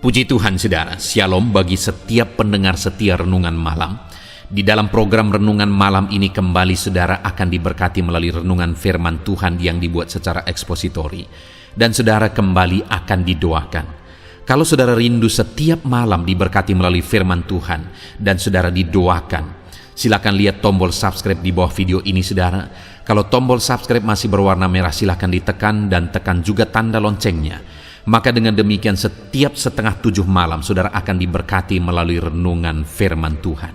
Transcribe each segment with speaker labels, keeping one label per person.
Speaker 1: Puji Tuhan saudara, Shalom bagi setiap pendengar setia Renungan Malam. Di dalam program Renungan Malam ini kembali saudara akan diberkati melalui renungan firman Tuhan yang dibuat secara ekspositori. Dan saudara kembali akan didoakan. Kalau saudara rindu setiap malam diberkati melalui firman Tuhan dan saudara didoakan, silakan lihat tombol subscribe di bawah video ini saudara. Kalau tombol subscribe masih berwarna merah silakan ditekan dan tekan juga tanda loncengnya. Maka dengan demikian setiap 6:30 malam saudara akan diberkati melalui renungan firman Tuhan.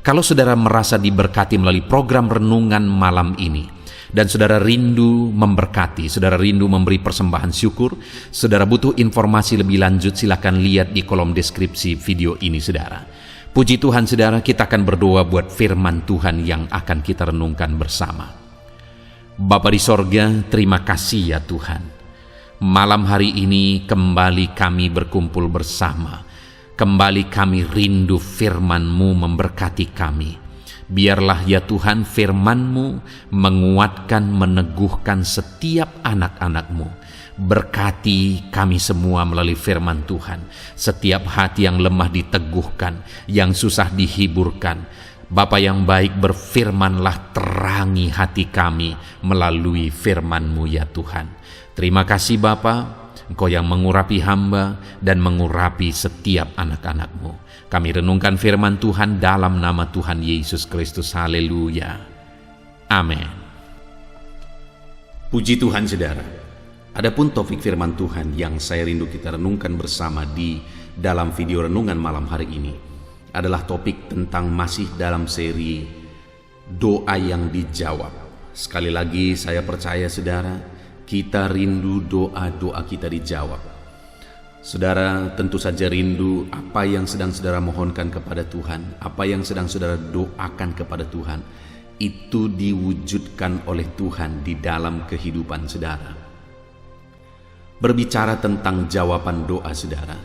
Speaker 1: Kalau saudara merasa diberkati melalui program renungan malam ini dan saudara rindu memberkati, saudara rindu memberi persembahan syukur, saudara butuh informasi lebih lanjut, silakan lihat di kolom deskripsi video ini saudara. Puji Tuhan saudara, kita akan berdoa buat firman Tuhan yang akan kita renungkan bersama. Bapa di sorga, terima kasih ya Tuhan. Malam hari ini kembali kami berkumpul bersama. Kembali kami rindu firman-Mu memberkati kami. Biarlah ya Tuhan firman-Mu menguatkan, meneguhkan setiap anak-anak-Mu. Berkati kami semua melalui firman Tuhan. Setiap hati yang lemah diteguhkan, yang susah dihiburkan. Bapa yang baik, berfirmanlah, terangi hati kami melalui firman-Mu ya Tuhan. Terima kasih Bapa, Engkau yang mengurapi hamba dan mengurapi setiap anak-anak-Mu. Kami renungkan firman Tuhan dalam nama Tuhan Yesus Kristus. Haleluya. Amin. Puji Tuhan saudara. Adapun topik firman Tuhan yang saya rindu kita renungkan bersama di dalam video renungan malam hari ini adalah topik tentang masih dalam seri doa yang dijawab. Sekali lagi saya percaya saudara, kita rindu doa-doa kita dijawab. Saudara tentu saja rindu apa yang sedang saudara mohonkan kepada Tuhan, apa yang sedang saudara doakan kepada Tuhan, itu diwujudkan oleh Tuhan di dalam kehidupan saudara. Berbicara tentang jawaban doa saudara,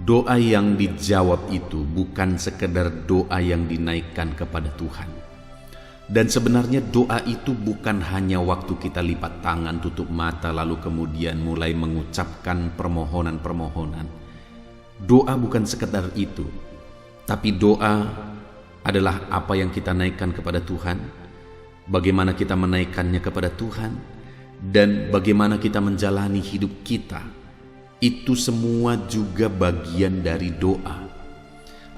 Speaker 1: doa yang dijawab itu bukan sekedar doa yang dinaikkan kepada Tuhan. Dan sebenarnya doa itu bukan hanya waktu kita lipat tangan, tutup mata, lalu kemudian mulai mengucapkan permohonan-permohonan. Doa bukan sekedar itu, tapi doa adalah apa yang kita naikkan kepada Tuhan, bagaimana kita menaikkannya kepada Tuhan, dan bagaimana kita menjalani hidup kita. Itu semua juga bagian dari doa.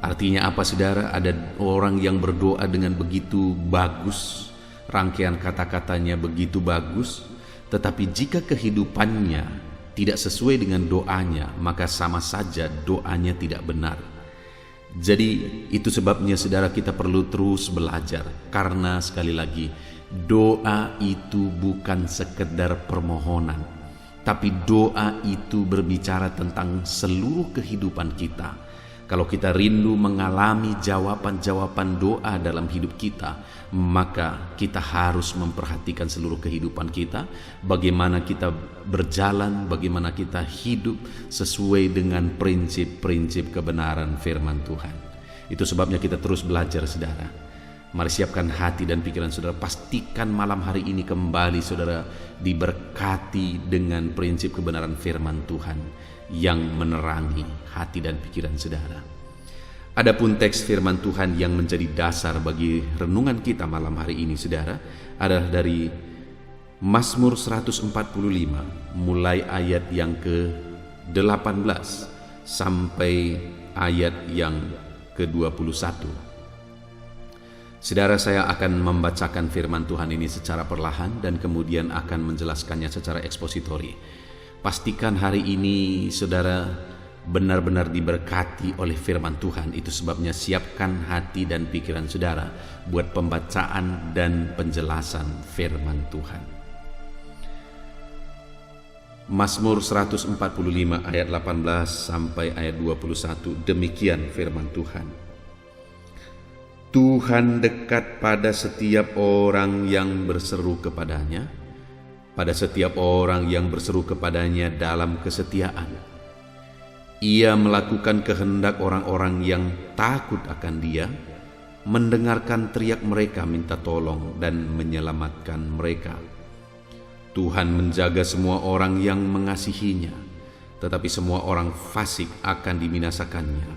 Speaker 1: Artinya apa saudara? Ada orang yang berdoa dengan begitu bagus, rangkaian kata-katanya begitu bagus, tetapi jika kehidupannya tidak sesuai dengan doanya, maka sama saja doanya tidak benar. Jadi itu sebabnya saudara kita perlu terus belajar, karena sekali lagi doa itu bukan sekedar permohonan, tapi doa itu berbicara tentang seluruh kehidupan kita. Kalau kita rindu mengalami jawaban-jawaban doa dalam hidup kita, maka kita harus memperhatikan seluruh kehidupan kita, bagaimana kita berjalan, bagaimana kita hidup sesuai dengan prinsip-prinsip kebenaran firman Tuhan. Itu sebabnya kita terus belajar saudara. Mari siapkan hati dan pikiran saudara, pastikan malam hari ini kembali saudara diberkati dengan prinsip kebenaran firman Tuhan yang menerangi hati dan pikiran saudara. Adapun teks firman Tuhan yang menjadi dasar bagi renungan kita malam hari ini saudara adalah dari Mazmur 145 mulai ayat yang ke-18 sampai ayat yang ke-21. Saudara, saya akan membacakan firman Tuhan ini secara perlahan dan kemudian akan menjelaskannya secara ekspositori. Pastikan hari ini saudara benar-benar diberkati oleh firman Tuhan. Itu sebabnya siapkan hati dan pikiran saudara buat pembacaan dan penjelasan firman Tuhan. Mazmur 145 ayat 18 sampai ayat 21. Demikian firman Tuhan. Tuhan dekat pada setiap orang yang berseru kepadanya, pada setiap orang yang berseru kepadanya dalam kesetiaan. Ia melakukan kehendak orang-orang yang takut akan Dia, mendengarkan teriak mereka minta tolong dan menyelamatkan mereka. Tuhan menjaga semua orang yang mengasihinya, tetapi semua orang fasik akan dibinasakannya.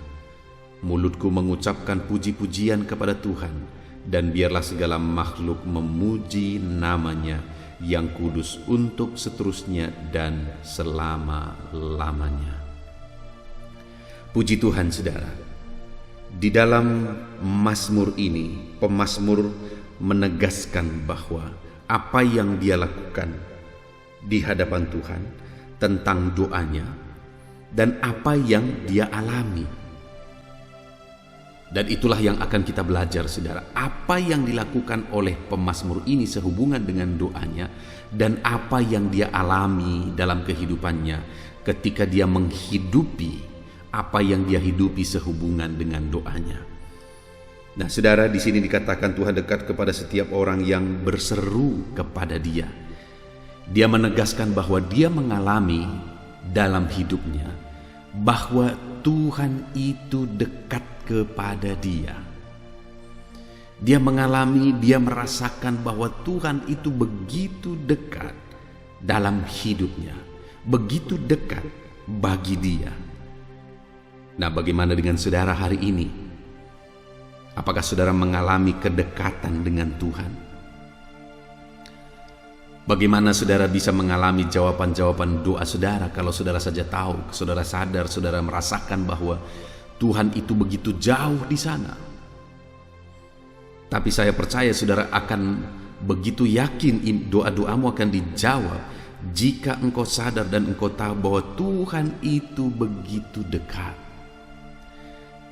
Speaker 1: Mulutku mengucapkan puji-pujian kepada Tuhan, dan biarlah segala makhluk memuji namanya yang kudus untuk seterusnya dan selama-lamanya. Puji Tuhan, saudara. Di dalam Mazmur ini, pemazmur menegaskan bahwa apa yang dia lakukan di hadapan Tuhan tentang doanya dan apa yang dia alami. Dan itulah yang akan kita belajar, saudara. Apa yang dilakukan oleh pemazmur ini sehubungan dengan doanya dan apa yang dia alami dalam kehidupannya ketika dia menghidupi apa yang dia hidupi sehubungan dengan doanya. Nah, saudara, di sini dikatakan Tuhan dekat kepada setiap orang yang berseru kepada Dia. Dia menegaskan bahwa dia mengalami dalam hidupnya bahwa Tuhan itu dekat kepada dia. Dia mengalami, dia merasakan bahwa Tuhan itu begitu dekat dalam hidupnya, begitu dekat bagi dia. Nah, bagaimana dengan saudara hari ini? Apakah saudara mengalami kedekatan dengan Tuhan? Bagaimana saudara bisa mengalami jawaban-jawaban doa saudara kalau saudara saja tahu, saudara sadar, saudara merasakan bahwa Tuhan itu begitu jauh di sana? Tapi saya percaya saudara akan begitu yakin doa-doamu akan dijawab jika engkau sadar dan engkau tahu bahwa Tuhan itu begitu dekat.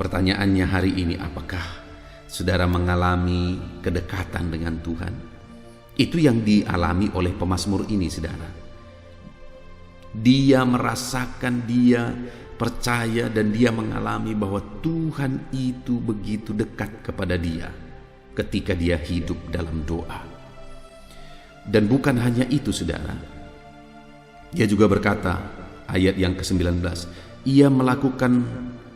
Speaker 1: Pertanyaannya hari ini, apakah saudara mengalami kedekatan dengan Tuhan? Itu yang dialami oleh pemazmur ini, saudara. Dia merasakan, dia percaya dan dia mengalami bahwa Tuhan itu begitu dekat kepada dia ketika dia hidup dalam doa. Dan bukan hanya itu, saudara. Dia juga berkata, ayat yang ke-19, ia melakukan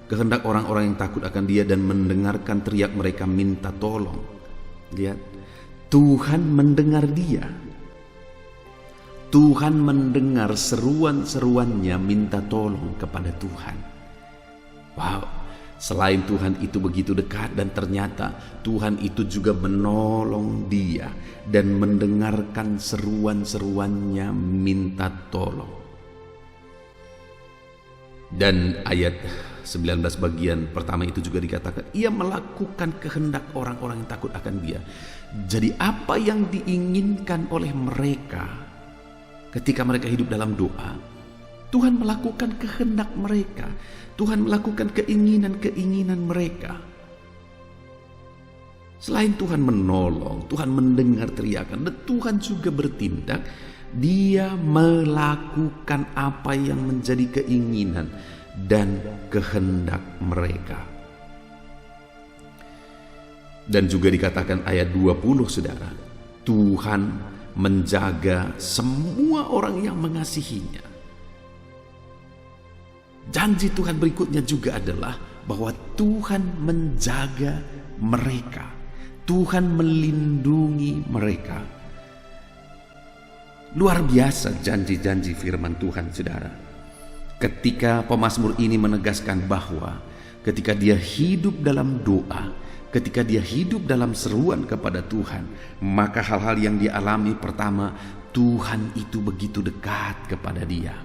Speaker 1: kehendak orang-orang yang takut akan dia dan mendengarkan teriak mereka minta tolong. Lihat, Tuhan mendengar dia. Tuhan mendengar seruan-seruannya minta tolong kepada Tuhan. Wow, selain Tuhan itu begitu dekat dan ternyata Tuhan itu juga menolong dia dan mendengarkan seruan-seruannya minta tolong. Dan ayat 19 bagian pertama itu juga dikatakan ia melakukan kehendak orang-orang yang takut akan dia. Jadi apa yang diinginkan oleh mereka ketika mereka hidup dalam doa, Tuhan melakukan kehendak mereka. Tuhan melakukan keinginan-keinginan mereka. Selain Tuhan menolong, Tuhan mendengar teriakan, dan Tuhan juga bertindak. Dia melakukan apa yang menjadi keinginan dan kehendak mereka. Dan juga dikatakan ayat 20, saudara, Tuhan menjaga semua orang yang mengasihinya. Janji Tuhan berikutnya juga adalah bahwa Tuhan menjaga mereka. Tuhan melindungi mereka. Luar biasa janji-janji firman Tuhan, saudara. Ketika pemazmur ini menegaskan bahwa ketika dia hidup dalam doa, ketika dia hidup dalam seruan kepada Tuhan, maka hal-hal yang dia alami, pertama, Tuhan itu begitu dekat kepada dia.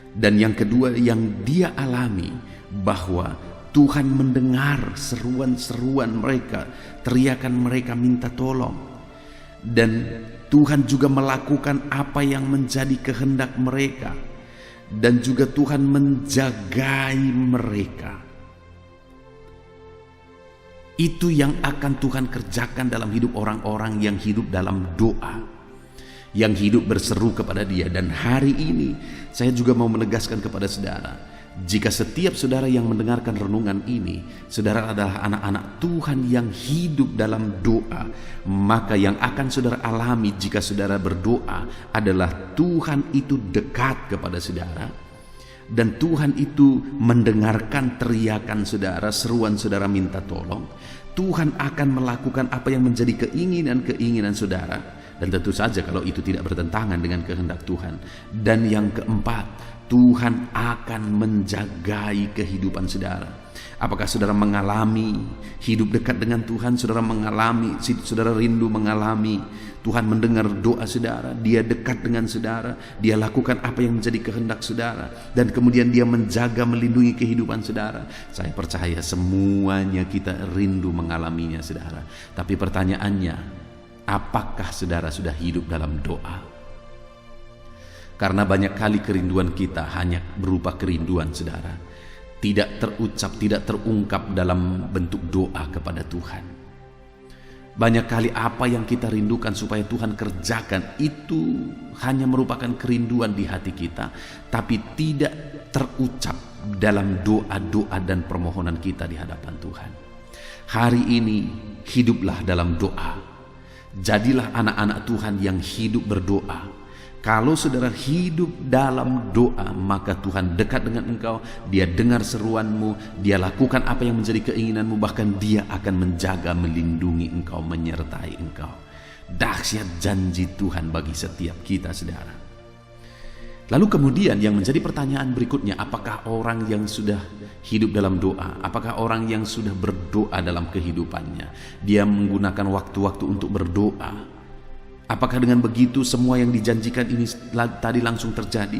Speaker 1: Dan yang kedua yang dia alami, bahwa Tuhan mendengar seruan-seruan mereka, teriakan mereka minta tolong. Dan Tuhan juga melakukan apa yang menjadi kehendak mereka. Dan juga Tuhan menjagai mereka. Itu yang akan Tuhan kerjakan dalam hidup orang-orang yang hidup dalam doa, yang hidup berseru kepada Dia. Dan hari ini saya juga mau menegaskan kepada saudara, jika setiap saudara yang mendengarkan renungan ini, saudara adalah anak-anak Tuhan yang hidup dalam doa, maka yang akan saudara alami jika saudara berdoa adalah Tuhan itu dekat kepada saudara, dan Tuhan itu mendengarkan teriakan saudara, seruan saudara minta tolong. Tuhan akan melakukan apa yang menjadi keinginan-keinginan saudara, dan tentu saja kalau itu tidak bertentangan dengan kehendak Tuhan. Dan yang keempat, Tuhan akan menjagai kehidupan saudara. Apakah saudara mengalami hidup dekat dengan Tuhan? Saudara rindu mengalami Tuhan mendengar doa saudara, Dia dekat dengan saudara, Dia lakukan apa yang menjadi kehendak saudara, dan kemudian Dia menjaga, melindungi kehidupan saudara. Saya percaya semuanya kita rindu mengalaminya saudara. Tapi pertanyaannya, apakah saudara sudah hidup dalam doa? Karena banyak kali kerinduan kita hanya berupa kerinduan saudara, tidak terucap, tidak terungkap dalam bentuk doa kepada Tuhan. Banyak kali apa yang kita rindukan supaya Tuhan kerjakan itu hanya merupakan kerinduan di hati kita, tapi tidak terucap dalam doa-doa dan permohonan kita di hadapan Tuhan. Hari ini hiduplah dalam doa. Jadilah anak-anak Tuhan yang hidup berdoa. Kalau saudara hidup dalam doa, maka Tuhan dekat dengan engkau, Dia dengar seruanmu, Dia lakukan apa yang menjadi keinginanmu, bahkan Dia akan menjaga, melindungi engkau, menyertai engkau. Dahsyat janji Tuhan bagi setiap kita saudara. Lalu kemudian yang menjadi pertanyaan berikutnya, apakah orang yang sudah hidup dalam doa, apakah orang yang sudah berdoa dalam kehidupannya, dia menggunakan waktu-waktu untuk berdoa? Apakah dengan begitu semua yang dijanjikan ini tadi langsung terjadi?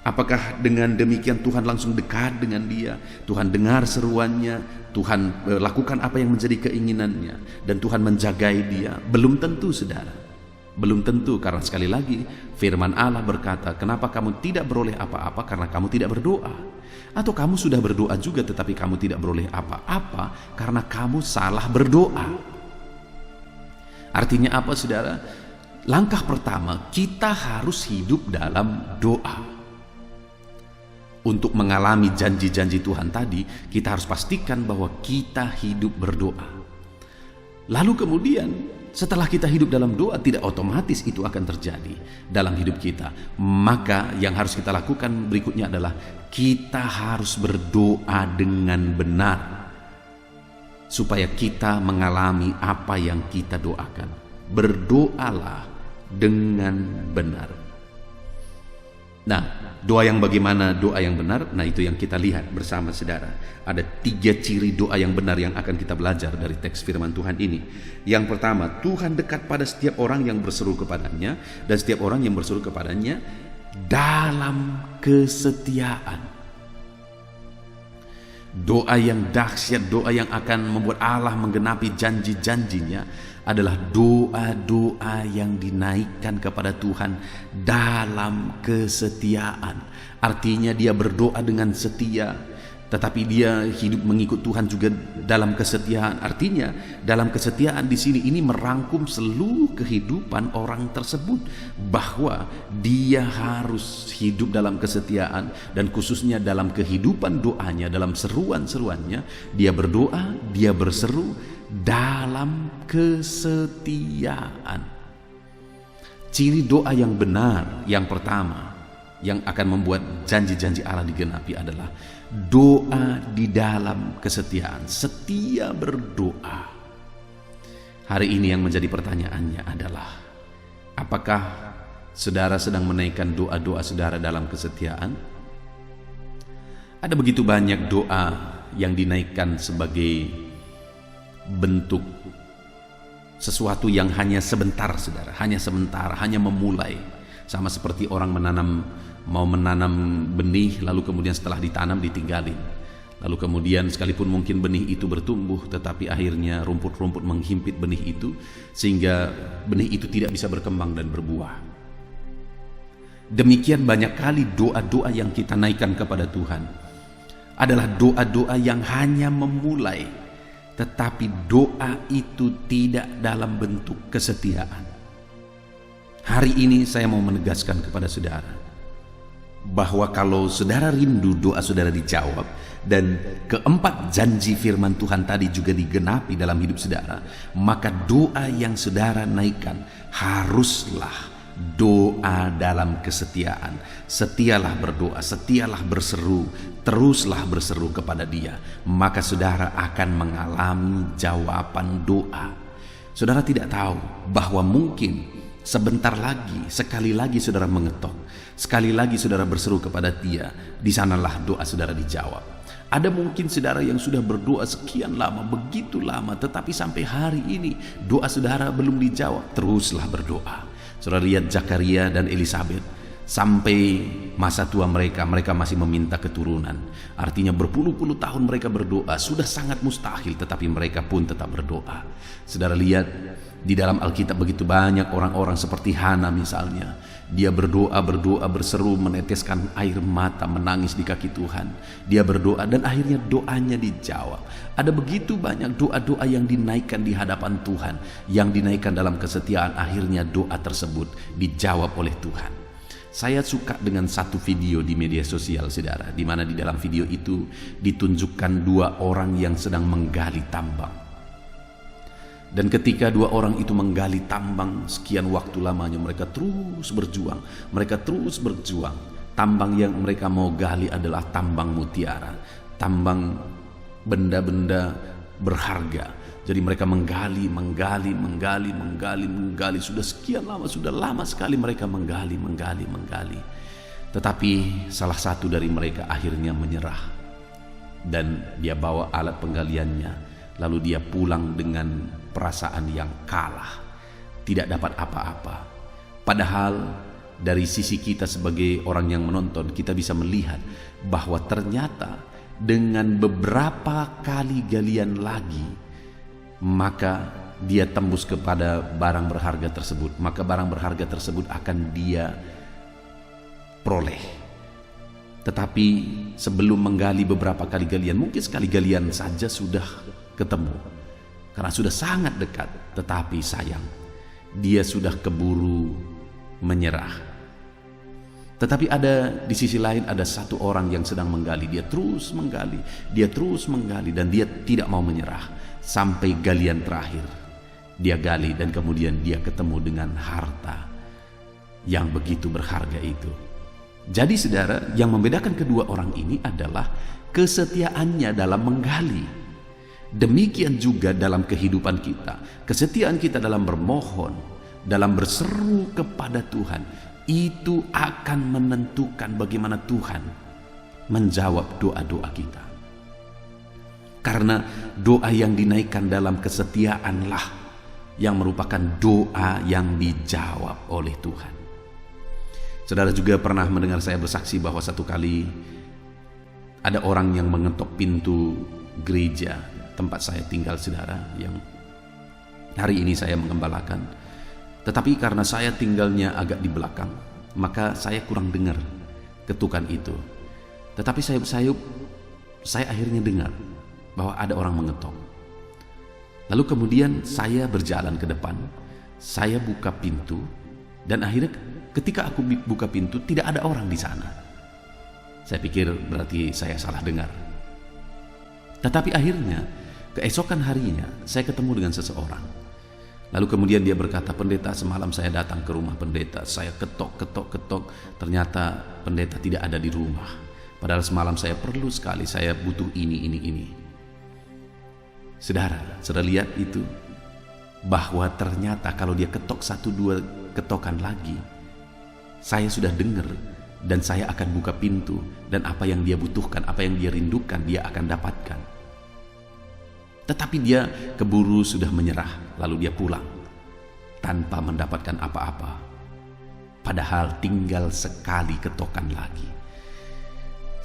Speaker 1: Apakah dengan demikian Tuhan langsung dekat dengan dia, Tuhan dengar seruannya, Tuhan lakukan apa yang menjadi keinginannya, dan Tuhan menjagai dia? Belum tentu saudara. Belum tentu, karena sekali lagi firman Allah berkata, kenapa kamu tidak beroleh apa-apa? Karena kamu tidak berdoa. Atau kamu sudah berdoa juga tetapi kamu tidak beroleh apa-apa karena kamu salah berdoa. Artinya apa saudara? Langkah pertama, kita harus hidup dalam doa. Untuk mengalami janji-janji Tuhan tadi, kita harus pastikan bahwa kita hidup berdoa. Lalu kemudian setelah kita hidup dalam doa, tidak otomatis itu akan terjadi dalam hidup kita. Maka yang harus kita lakukan berikutnya adalah kita harus berdoa dengan benar, supaya kita mengalami apa yang kita doakan. Berdoalah dengan benar. Nah, doa yang bagaimana doa yang benar? Nah, itu yang kita lihat bersama saudara. Ada 3 ciri doa yang benar yang akan kita belajar dari teks firman Tuhan ini. Yang pertama, Tuhan dekat pada setiap orang yang berseru kepadanya, dan setiap orang yang berseru kepadanya dalam kesetiaan. Doa yang dahsyat, doa yang akan membuat Allah menggenapi janji-janjinya adalah doa-doa yang dinaikkan kepada Tuhan dalam kesetiaan. Artinya dia berdoa dengan setia, tetapi dia hidup mengikut Tuhan juga dalam kesetiaan. Artinya dalam kesetiaan di sini ini merangkum seluruh kehidupan orang tersebut, bahwa dia harus hidup dalam kesetiaan, dan khususnya dalam kehidupan doanya, dalam seruan-seruannya, dia berdoa, dia berseru dalam kesetiaan. Ciri doa yang benar yang pertama yang akan membuat janji-janji Allah digenapi adalah doa di dalam kesetiaan. Setia berdoa. Hari ini yang menjadi pertanyaannya adalah, apakah saudara sedang menaikkan doa-doa saudara dalam kesetiaan? Ada begitu banyak doa yang dinaikkan sebagai bentuk sesuatu yang hanya sebentar saudara, hanya sebentar, hanya memulai. Sama seperti orang mau menanam benih, lalu kemudian setelah ditanam ditinggalin, lalu kemudian sekalipun mungkin benih itu bertumbuh, tetapi akhirnya rumput-rumput menghimpit benih itu sehingga benih itu tidak bisa berkembang dan berbuah. Demikian banyak kali doa-doa yang kita naikkan kepada Tuhan adalah doa-doa yang hanya memulai, tetapi doa itu tidak dalam bentuk kesetiaan. Hari ini saya mau menegaskan kepada saudara bahwa kalau saudara rindu doa saudara dijawab, dan keempat janji firman Tuhan tadi juga digenapi dalam hidup saudara, maka doa yang saudara naikkan haruslah doa dalam kesetiaan. Setialah berdoa, setialah berseru, teruslah berseru kepada Dia, maka saudara akan mengalami jawaban doa. Saudara tidak tahu bahwa mungkin sebentar lagi, sekali lagi saudara mengetok, sekali lagi saudara berseru kepada Dia, di sanalah doa saudara dijawab. Ada mungkin saudara yang sudah berdoa sekian lama, begitu lama, tetapi sampai hari ini doa saudara belum dijawab. Teruslah berdoa. Saudara lihat Zakaria dan Elisabet, sampai masa tua mereka masih meminta keturunan. Artinya berpuluh-puluh tahun mereka berdoa, sudah sangat mustahil, tetapi mereka pun tetap berdoa. Saudara lihat di dalam Alkitab begitu banyak orang-orang seperti Hana misalnya. Dia berdoa, berseru, meneteskan air mata, menangis di kaki Tuhan. Dia berdoa dan akhirnya doanya dijawab. Ada begitu banyak doa-doa yang dinaikkan di hadapan Tuhan, yang dinaikkan dalam kesetiaan, akhirnya doa tersebut dijawab oleh Tuhan. Saya suka dengan satu video di media sosial saudara, di mana di dalam video itu ditunjukkan dua orang yang sedang menggali tambang. Dan ketika dua orang itu menggali tambang sekian waktu lamanya, mereka terus berjuang. Tambang yang mereka mau gali adalah tambang mutiara, tambang benda-benda berharga. Jadi mereka menggali. Sudah sekian lama, sudah lama sekali mereka menggali. Tetapi salah satu dari mereka akhirnya menyerah. Dan dia bawa alat penggaliannya, lalu dia pulang dengan perasaan yang kalah, tidak dapat apa-apa. Padahal dari sisi kita sebagai orang yang menonton, kita bisa melihat bahwa ternyata dengan beberapa kali galian lagi, maka dia tembus kepada barang berharga tersebut. Maka barang berharga tersebut akan dia peroleh. Tetapi sebelum menggali beberapa kali galian, mungkin sekali galian saja sudah ketemu, karena sudah sangat dekat. Tetapi sayang, dia sudah keburu menyerah. Tetapi ada di sisi lain, ada satu orang yang sedang menggali. Dia terus menggali, dan dia tidak mau menyerah sampai galian terakhir. Dia gali dan kemudian dia ketemu dengan harta yang begitu berharga itu. Jadi saudara, yang membedakan kedua orang ini adalah kesetiaannya dalam menggali. Demikian juga dalam kehidupan kita, kesetiaan kita dalam bermohon, dalam berseru kepada Tuhan, itu akan menentukan bagaimana Tuhan menjawab doa-doa kita. Karena doa yang dinaikkan dalam kesetiaanlah yang merupakan doa yang dijawab oleh Tuhan. Saudara juga pernah mendengar saya bersaksi bahwa satu kali ada orang yang mengetok pintu gereja tempat saya tinggal saudara, yang hari ini saya mengembalakan. Tetapi karena saya tinggalnya agak di belakang, maka saya kurang dengar ketukan itu. Tetapi saya akhirnya dengar bahwa ada orang mengetok. Lalu kemudian saya berjalan ke depan, saya buka pintu, dan akhirnya ketika aku buka pintu tidak ada orang di sana. Saya pikir berarti saya salah dengar. Tetapi akhirnya keesokan harinya saya ketemu dengan seseorang. Lalu kemudian dia berkata, "Pendeta, semalam saya datang ke rumah pendeta. Saya ketok. Ternyata pendeta tidak ada di rumah. Padahal semalam saya perlu sekali, saya butuh ini." Saudara lihat itu, bahwa ternyata kalau dia ketok 1-2 ketokan lagi, saya sudah dengar dan saya akan buka pintu, dan apa yang dia butuhkan, apa yang dia rindukan, dia akan dapatkan. Tetapi dia keburu sudah menyerah, lalu dia pulang tanpa mendapatkan apa-apa. Padahal tinggal sekali ketokan lagi.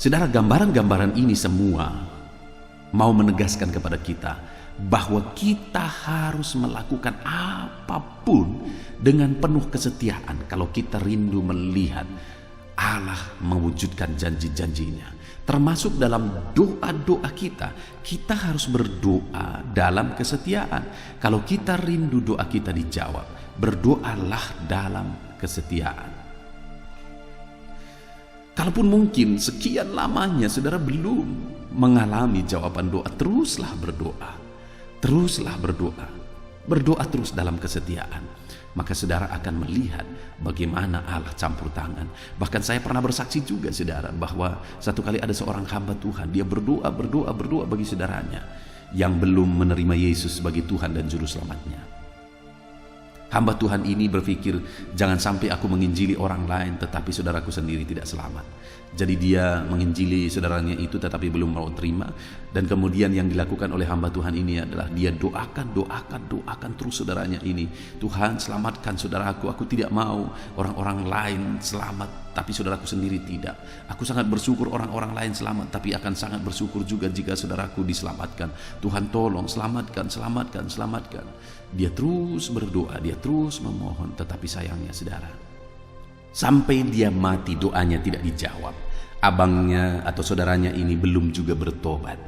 Speaker 1: Saudara, gambaran-gambaran ini semua mau menegaskan kepada kita bahwa kita harus melakukan apapun dengan penuh kesetiaan kalau kita rindu melihat Allah mewujudkan janji-janjinya. Termasuk dalam doa-doa kita harus berdoa dalam kesetiaan. Kalau kita rindu doa kita dijawab, berdoalah dalam kesetiaan. Kalaupun mungkin sekian lamanya saudara belum mengalami jawaban doa, teruslah berdoa. Berdoa terus dalam kesetiaan. Maka saudara akan melihat bagaimana Allah campur tangan. Bahkan saya pernah bersaksi juga saudara, bahwa satu kali ada seorang hamba Tuhan, dia berdoa bagi saudaranya yang belum menerima Yesus sebagai Tuhan dan Juru Selamatnya. Hamba Tuhan ini berpikir, jangan sampai aku menginjili orang lain tetapi saudaraku sendiri tidak selamat. Jadi dia menginjili saudaranya itu tetapi belum mau terima. Dan kemudian yang dilakukan oleh hamba Tuhan ini adalah dia doakan terus saudaranya ini. Tuhan, selamatkan saudaraku, aku tidak mau orang-orang lain selamat tapi saudaraku sendiri tidak. Aku sangat bersyukur orang-orang lain selamat, tapi akan sangat bersyukur juga jika saudaraku diselamatkan. Tuhan tolong selamatkan. Dia terus berdoa, dia terus memohon, tetapi sayangnya saudara, sampai dia mati doanya tidak dijawab. Abangnya atau saudaranya ini belum juga bertobat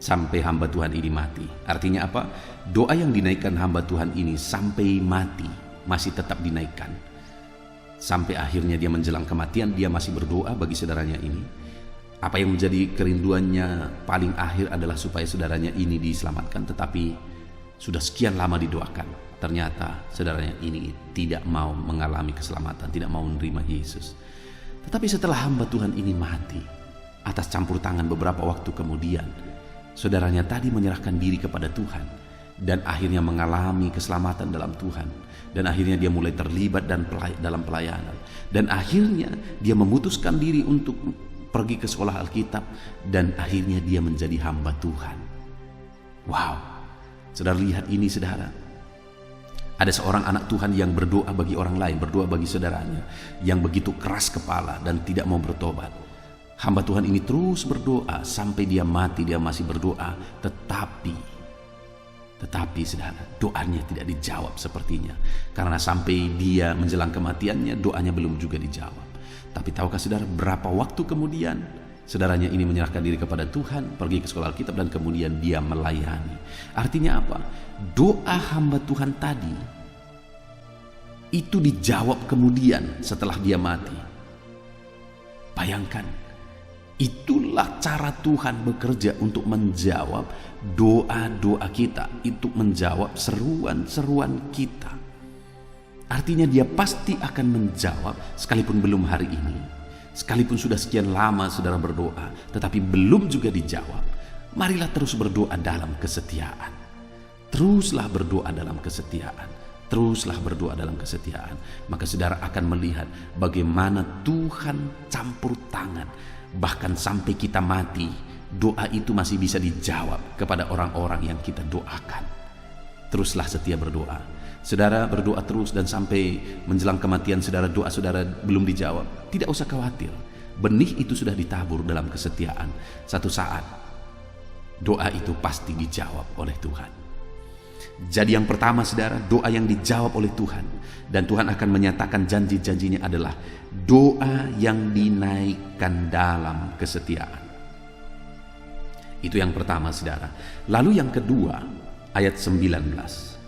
Speaker 1: sampai hamba Tuhan ini mati. Artinya apa? Doa yang dinaikkan hamba Tuhan ini sampai mati masih tetap dinaikkan. Sampai akhirnya dia menjelang kematian, dia masih berdoa bagi saudaranya ini. Apa yang menjadi kerinduannya paling akhir adalah supaya saudaranya ini diselamatkan, tetapi sudah sekian lama didoakan, ternyata saudaranya ini tidak mau mengalami keselamatan, tidak mau menerima Yesus. Tetapi setelah hamba Tuhan ini mati, atas campur tangan beberapa waktu kemudian, saudaranya tadi menyerahkan diri kepada Tuhan dan akhirnya mengalami keselamatan dalam Tuhan. Dan akhirnya dia mulai terlibat dalam pelayanan. Dan akhirnya dia memutuskan diri untuk pergi ke sekolah Alkitab dan akhirnya dia menjadi hamba Tuhan. Wow, saudara lihat ini saudara. Ada seorang anak Tuhan yang berdoa bagi orang lain, berdoa bagi saudaranya, yang begitu keras kepala dan tidak mau bertobat. Hamba Tuhan ini terus berdoa sampai dia mati, dia masih berdoa, tetapi saudara, doanya tidak dijawab sepertinya. Karena sampai dia menjelang kematiannya, doanya belum juga dijawab. Tapi tahukah saudara, berapa waktu kemudian saudaranya ini menyerahkan diri kepada Tuhan, pergi ke sekolah Alkitab, dan kemudian dia melayani. Artinya apa? Doa hamba Tuhan tadi itu dijawab kemudian setelah dia mati. Bayangkan, itulah cara Tuhan bekerja untuk menjawab doa-doa kita, untuk menjawab seruan-seruan kita. Artinya dia pasti akan menjawab sekalipun belum hari ini. Sekalipun sudah sekian lama saudara berdoa, tetapi belum juga dijawab. Marilah terus berdoa dalam kesetiaan. Teruslah berdoa dalam kesetiaan. Teruslah berdoa dalam kesetiaan. Maka saudara akan melihat bagaimana Tuhan campur tangan. Bahkan sampai kita mati, doa itu masih bisa dijawab kepada orang-orang yang kita doakan. Teruslah setia berdoa. Saudara berdoa terus dan sampai menjelang kematian saudara, doa saudara belum dijawab. Tidak usah khawatir. Benih itu sudah ditabur dalam kesetiaan. Satu saat doa itu pasti dijawab oleh Tuhan. Jadi yang pertama saudara, doa yang dijawab oleh Tuhan. Dan Tuhan akan menyatakan janji-janjinya adalah doa yang dinaikkan dalam kesetiaan. Itu yang pertama saudara. Lalu yang kedua, ayat 19.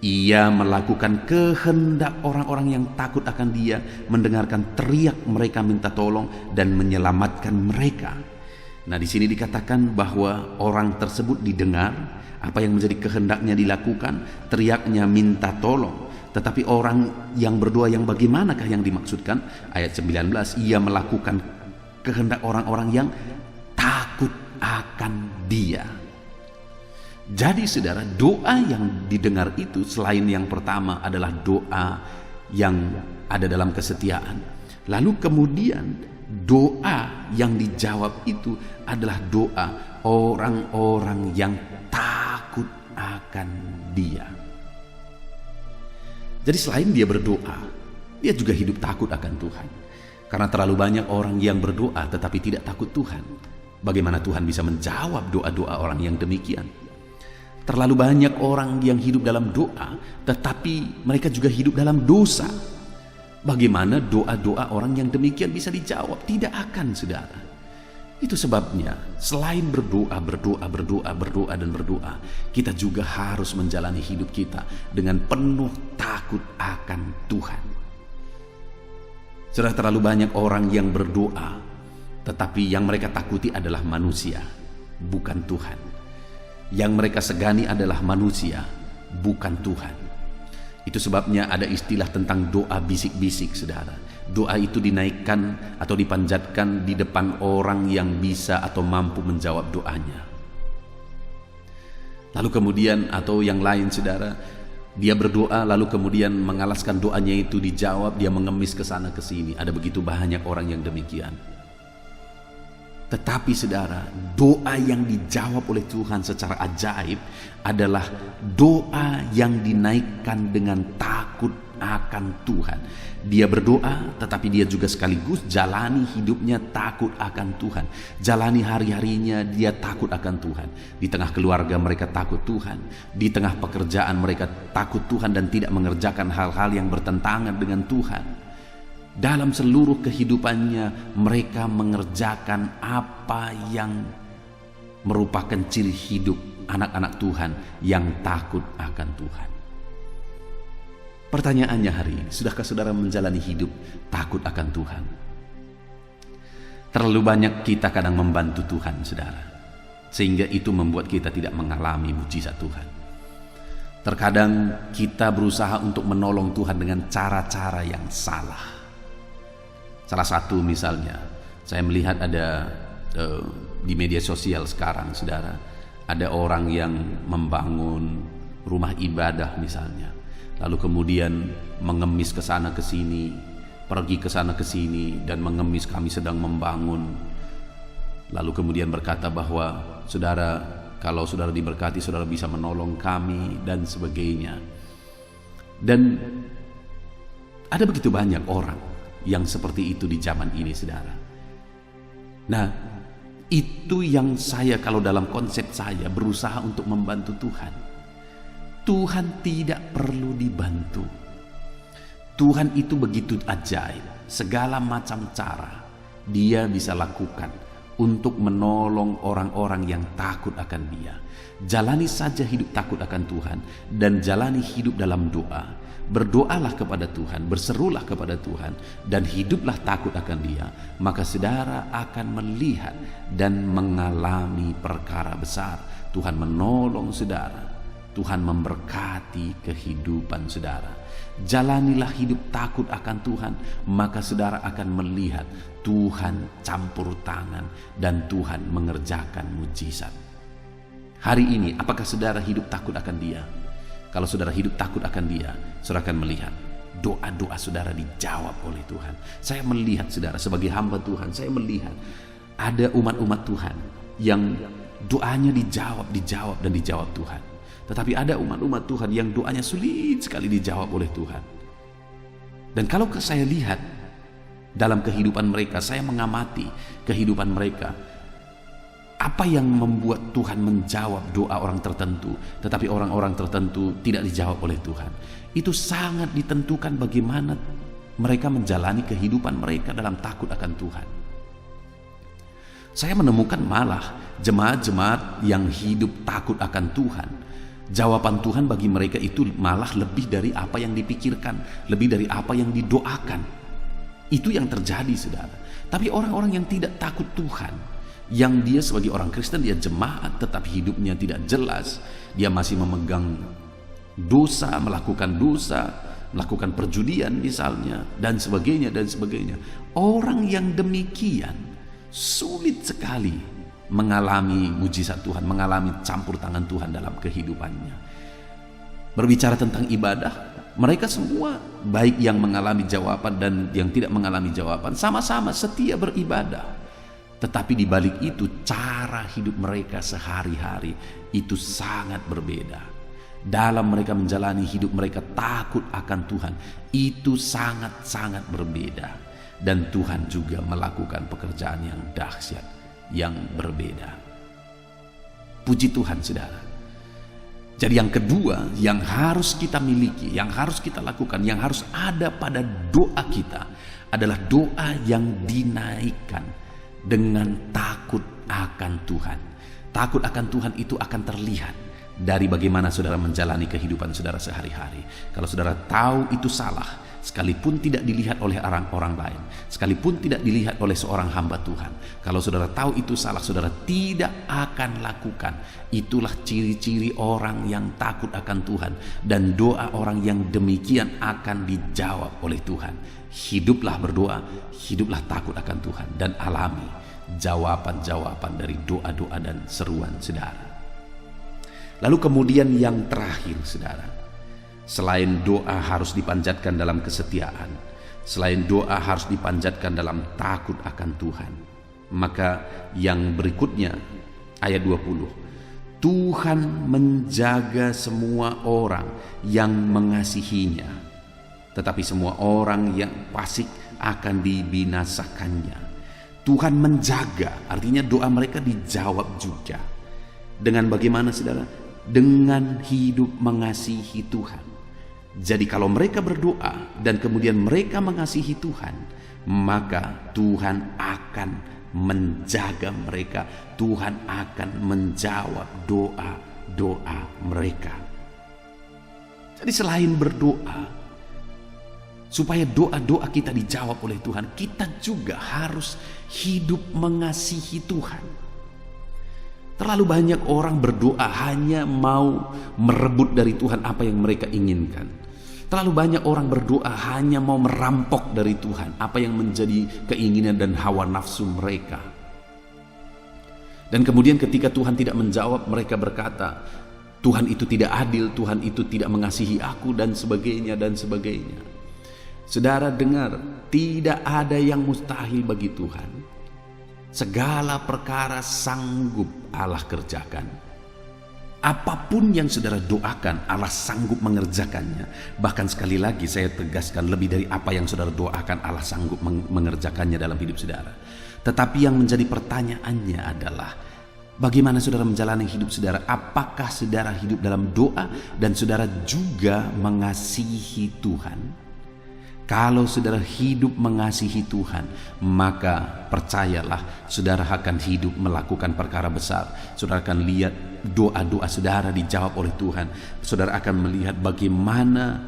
Speaker 1: Ia melakukan kehendak orang-orang yang takut akan Dia, mendengarkan teriak mereka minta tolong dan menyelamatkan mereka. Nah, di sini dikatakan bahwa orang tersebut didengar apa yang menjadi kehendaknya dilakukan, teriaknya minta tolong. Tetapi orang yang berdoa yang bagaimanakah yang dimaksudkan? Ayat 19, ia melakukan kehendak orang-orang yang takut akan Dia. Jadi saudara, doa yang didengar itu selain yang pertama adalah doa yang ada dalam kesetiaan. Lalu kemudian doa yang dijawab itu adalah doa orang-orang yang takut akan Dia. Jadi selain dia berdoa, dia juga hidup takut akan Tuhan. Karena terlalu banyak orang yang berdoa tetapi tidak takut Tuhan. Bagaimana Tuhan bisa menjawab doa-doa orang yang demikian? Terlalu banyak orang yang hidup dalam doa, tetapi mereka juga hidup dalam dosa. Bagaimana doa-doa orang yang demikian bisa dijawab? Tidak akan, saudara. Itu sebabnya, selain berdoa, kita juga harus menjalani hidup kita dengan penuh takut akan Tuhan. Sudah terlalu banyak orang yang berdoa, tetapi yang mereka takuti adalah manusia, bukan Tuhan. Yang mereka segani adalah manusia, bukan Tuhan. Itu sebabnya ada istilah tentang doa bisik-bisik, saudara. Doa itu dinaikkan atau dipanjatkan di depan orang yang bisa atau mampu menjawab doanya. Lalu kemudian atau yang lain, saudara, Dia berdoa lalu kemudian mengalaskan doanya itu dijawab, dia mengemis ke sana ke sini. Ada begitu banyak orang yang demikian. Tetapi saudara, doa yang dijawab oleh Tuhan secara ajaib adalah doa yang dinaikkan dengan takut akan Tuhan. Dia berdoa tetapi dia juga sekaligus jalani hidupnya takut akan Tuhan. Jalani hari-harinya dia takut akan Tuhan. Di tengah keluarga mereka takut Tuhan. Di tengah pekerjaan mereka takut Tuhan dan tidak mengerjakan hal-hal yang bertentangan dengan Tuhan. Dalam seluruh kehidupannya mereka mengerjakan apa yang merupakan ciri hidup anak-anak Tuhan yang takut akan Tuhan. Pertanyaannya hari ini, sudahkah saudara menjalani hidup takut akan Tuhan? Terlalu banyak kita kadang membantu Tuhan, saudara, sehingga itu membuat kita tidak mengalami mujizat Tuhan. Terkadang kita berusaha untuk menolong Tuhan dengan cara-cara yang salah. Salah satu misalnya, saya melihat ada di media sosial sekarang, saudara, ada orang yang membangun rumah ibadah misalnya, lalu kemudian mengemis ke sana ke sini, pergi ke sana ke sini dan mengemis kami sedang membangun. Lalu kemudian berkata bahwa saudara, kalau saudara diberkati saudara bisa menolong kami dan sebagainya. Dan ada begitu banyak orang yang seperti itu di zaman ini, saudara. Nah, itu yang saya, kalau dalam konsep saya, berusaha untuk membantu Tuhan. Tuhan tidak perlu dibantu. Tuhan itu begitu ajaib. Segala macam cara Dia bisa lakukan untuk menolong orang-orang yang takut akan Dia. Jalani saja hidup takut akan Tuhan dan jalani hidup dalam doa. Berdoalah kepada Tuhan, berserulah kepada Tuhan, dan hiduplah takut akan Dia. Maka saudara akan melihat dan mengalami perkara besar. Tuhan menolong saudara, Tuhan memberkati kehidupan saudara. Jalanilah hidup takut akan Tuhan, maka saudara akan melihat Tuhan campur tangan dan Tuhan mengerjakan mujizat. Hari ini, apakah saudara hidup takut akan Dia? Kalau saudara hidup takut akan Dia, saudara akan melihat doa-doa saudara dijawab oleh Tuhan. Saya melihat saudara sebagai hamba Tuhan, saya melihat ada umat-umat Tuhan yang doanya dijawab dan dijawab Tuhan. Tetapi ada umat-umat Tuhan yang doanya sulit sekali dijawab oleh Tuhan. Dan kalau saya lihat dalam kehidupan mereka, saya mengamati kehidupan mereka, apa yang membuat Tuhan menjawab doa orang tertentu, tetapi orang-orang tertentu tidak dijawab oleh Tuhan? Itu sangat ditentukan bagaimana mereka menjalani kehidupan mereka dalam takut akan Tuhan. Saya menemukan malah jemaat-jemaat yang hidup takut akan Tuhan, jawaban Tuhan bagi mereka itu malah lebih dari apa yang dipikirkan, lebih dari apa yang didoakan. Itu yang terjadi, saudara. Tapi orang-orang yang tidak takut Tuhan, yang dia sebagai orang Kristen, dia jemaat tetapi hidupnya tidak jelas, dia masih memegang dosa, melakukan perjudian misalnya, dan sebagainya. Orang yang demikian sulit sekali mengalami mujizat Tuhan, mengalami campur tangan Tuhan dalam kehidupannya. Berbicara tentang ibadah, mereka semua, baik yang mengalami jawaban dan yang tidak mengalami jawaban, sama-sama setia beribadah. Tetapi di balik itu cara hidup mereka sehari-hari itu sangat berbeda. Dalam mereka menjalani hidup mereka takut akan Tuhan itu sangat-sangat berbeda. Dan Tuhan juga melakukan pekerjaan yang dahsyat, yang berbeda. Puji Tuhan, saudara. Jadi yang kedua yang harus kita miliki, yang harus kita lakukan, yang harus ada pada doa kita adalah doa yang dinaikkan dengan takut akan Tuhan. Takut akan Tuhan itu akan terlihat dari bagaimana saudara menjalani kehidupan saudara sehari-hari. Kalau saudara tahu itu salah, sekalipun tidak dilihat oleh orang-orang lain, sekalipun tidak dilihat oleh seorang hamba Tuhan, kalau saudara tahu itu salah, saudara tidak akan lakukan. Itulah ciri-ciri orang yang takut akan Tuhan, dan doa orang yang demikian akan dijawab oleh Tuhan. Hiduplah berdoa, hiduplah takut akan Tuhan, dan alami jawaban-jawaban dari doa-doa dan seruan saudara. Lalu kemudian yang terakhir, saudara, Selain doa harus dipanjatkan dalam kesetiaan, selain doa harus dipanjatkan dalam takut akan Tuhan, maka yang berikutnya ayat 20, Tuhan menjaga semua orang yang mengasihinya, tetapi semua orang yang fasik akan dibinasakannya. Tuhan menjaga, artinya doa mereka dijawab juga. Dengan bagaimana, saudara? Dengan hidup mengasihi Tuhan. Jadi kalau mereka berdoa dan kemudian mereka mengasihi Tuhan, maka Tuhan akan menjaga mereka. Tuhan akan menjawab doa-doa mereka. Jadi selain berdoa, supaya doa-doa kita dijawab oleh Tuhan, kita juga harus hidup mengasihi Tuhan. Terlalu banyak orang berdoa hanya mau merebut dari Tuhan apa yang mereka inginkan. Terlalu banyak orang berdoa hanya mau merampok dari Tuhan apa yang menjadi keinginan dan hawa nafsu mereka. Dan kemudian ketika Tuhan tidak menjawab, mereka berkata, Tuhan itu tidak adil, Tuhan itu tidak mengasihi aku, dan sebagainya dan sebagainya. Saudara dengar, tidak ada yang mustahil bagi Tuhan. Segala perkara sanggup Allah kerjakan. Apapun yang saudara doakan, Allah sanggup mengerjakannya. Bahkan sekali lagi saya tegaskan, lebih dari apa yang saudara doakan, Allah sanggup mengerjakannya dalam hidup saudara. Tetapi yang menjadi pertanyaannya adalah, bagaimana saudara menjalani hidup saudara? Apakah saudara hidup dalam doa dan saudara juga mengasihi Tuhan? Kalau saudara hidup mengasihi Tuhan, maka percayalah saudara akan hidup melakukan perkara besar. Saudara akan lihat doa-doa saudara dijawab oleh Tuhan. Saudara akan melihat bagaimana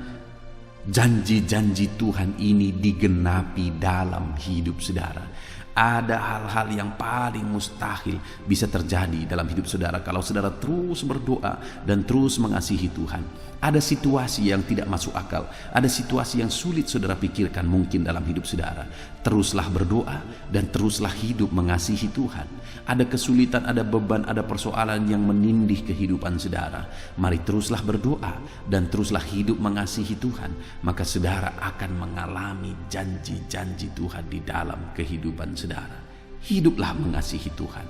Speaker 1: janji-janji Tuhan ini digenapi dalam hidup saudara. Ada hal-hal yang paling mustahil bisa terjadi dalam hidup saudara kalau saudara terus berdoa dan terus mengasihi Tuhan. Ada situasi yang tidak masuk akal, ada situasi yang sulit saudara pikirkan mungkin dalam hidup saudara. Teruslah berdoa dan teruslah hidup mengasihi Tuhan. Ada kesulitan, ada beban, ada persoalan yang menindih kehidupan saudara. Mari teruslah berdoa dan teruslah hidup mengasihi Tuhan. Maka saudara akan mengalami janji-janji Tuhan di dalam kehidupan saudara. Hiduplah mengasihi Tuhan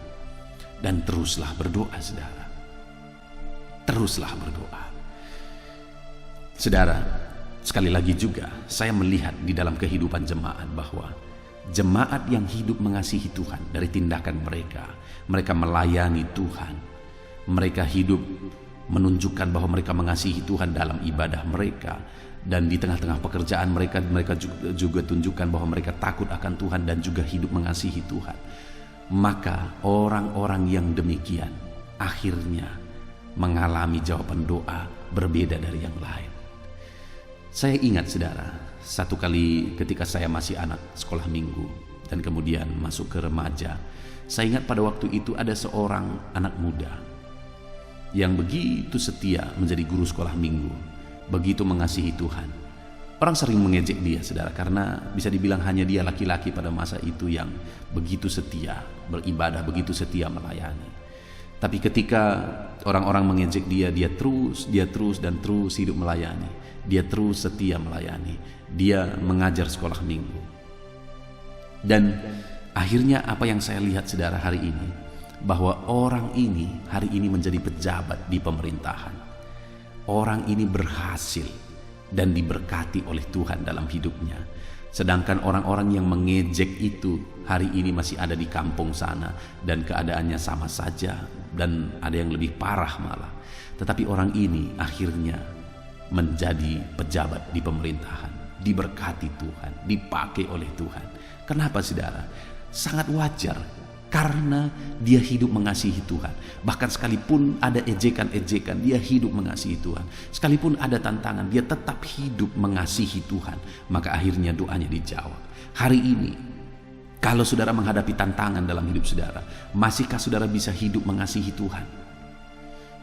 Speaker 1: dan teruslah berdoa saudara. Teruslah berdoa. Saudara, sekali lagi juga saya melihat di dalam kehidupan jemaat bahwa jemaat yang hidup mengasihi Tuhan dari tindakan mereka, mereka melayani Tuhan, mereka hidup menunjukkan bahwa mereka mengasihi Tuhan dalam ibadah mereka, dan di tengah-tengah pekerjaan mereka juga tunjukkan bahwa mereka takut akan Tuhan dan juga hidup mengasihi Tuhan. Maka orang-orang yang demikian akhirnya mengalami jawaban doa berbeda dari yang lain. Saya ingat saudara, satu kali ketika saya masih anak sekolah minggu dan kemudian masuk ke remaja, saya ingat pada waktu itu ada seorang anak muda yang begitu setia menjadi guru sekolah minggu, begitu mengasihi Tuhan. Orang sering mengejek dia saudara, karena bisa dibilang hanya dia laki-laki pada masa itu yang begitu setia beribadah, begitu setia melayani. Tapi ketika orang-orang mengejek dia, dia terus dan terus hidup melayani. Dia terus setia melayani. Dia mengajar sekolah minggu. Dan akhirnya apa yang saya lihat saudara hari ini, bahwa orang ini hari ini menjadi pejabat di pemerintahan. Orang ini berhasil dan diberkati oleh Tuhan dalam hidupnya. Sedangkan orang-orang yang mengejek itu hari ini masih ada di kampung sana dan keadaannya sama saja dan ada yang lebih parah malah. Tetapi orang ini akhirnya menjadi pejabat di pemerintahan, diberkati Tuhan, dipakai oleh Tuhan. Kenapa saudara? Sangat wajar, karena dia hidup mengasihi Tuhan. Bahkan sekalipun ada ejekan-ejekan, dia hidup mengasihi Tuhan. Sekalipun ada tantangan, dia tetap hidup mengasihi Tuhan. Maka akhirnya doanya dijawab. Hari ini, kalau saudara menghadapi tantangan dalam hidup saudara, masihkah saudara bisa hidup mengasihi Tuhan?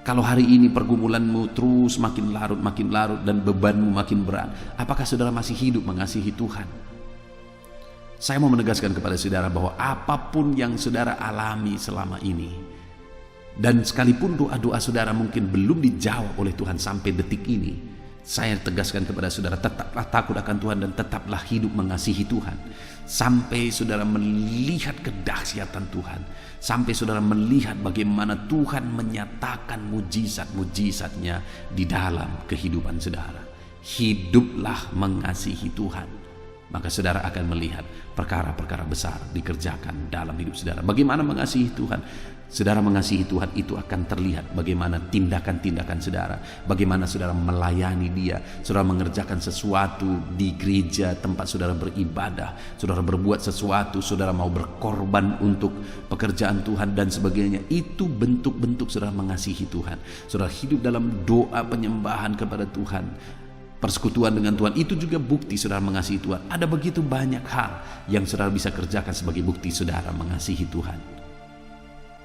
Speaker 1: Kalau hari ini pergumulanmu terus makin larut dan bebanmu makin berat, apakah saudara masih hidup mengasihi Tuhan? Saya mau menegaskan kepada saudara bahwa apapun yang saudara alami selama ini, dan sekalipun doa-doa saudara mungkin belum dijawab oleh Tuhan sampai detik ini, Saya tegaskan kepada saudara, tetaplah takut akan Tuhan dan tetaplah hidup mengasihi Tuhan. Sampai saudara melihat kedahsyatan Tuhan. Sampai saudara melihat bagaimana Tuhan menyatakan mujizat-mujizatnya di dalam kehidupan saudara. Hiduplah mengasihi Tuhan. Maka saudara akan melihat perkara-perkara besar dikerjakan dalam hidup saudara. Bagaimana mengasihi Tuhan? Saudara mengasihi Tuhan itu akan terlihat bagaimana tindakan-tindakan saudara, bagaimana saudara melayani Dia, saudara mengerjakan sesuatu di gereja tempat saudara beribadah, saudara berbuat sesuatu, saudara mau berkorban untuk pekerjaan Tuhan dan sebagainya. Itu bentuk-bentuk saudara mengasihi Tuhan. Saudara hidup dalam doa penyembahan kepada Tuhan, persekutuan dengan Tuhan, itu juga bukti saudara mengasihi Tuhan. Ada begitu banyak hal yang saudara bisa kerjakan sebagai bukti saudara mengasihi Tuhan.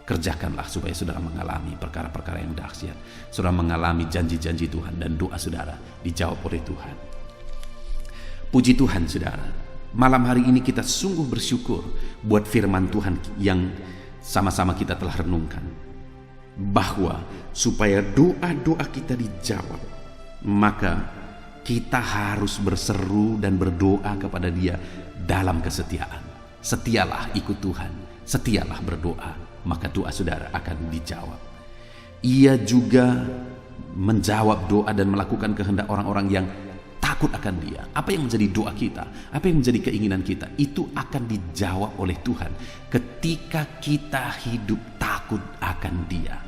Speaker 1: Kerjakanlah supaya saudara mengalami perkara-perkara yang dahsyat. Saudara mengalami janji-janji Tuhan dan doa saudara dijawab oleh Tuhan. Puji Tuhan saudara. Malam hari ini kita sungguh bersyukur buat firman Tuhan yang sama-sama kita telah renungkan. Bahwa supaya doa-doa kita dijawab, maka kita harus berseru dan berdoa kepada Dia dalam kesetiaan. Setialah ikut Tuhan, setialah berdoa, maka doa saudara akan dijawab. Ia juga menjawab doa dan melakukan kehendak orang-orang yang takut akan Dia. Apa yang menjadi doa kita, apa yang menjadi keinginan kita, itu akan dijawab oleh Tuhan ketika kita hidup takut akan Dia.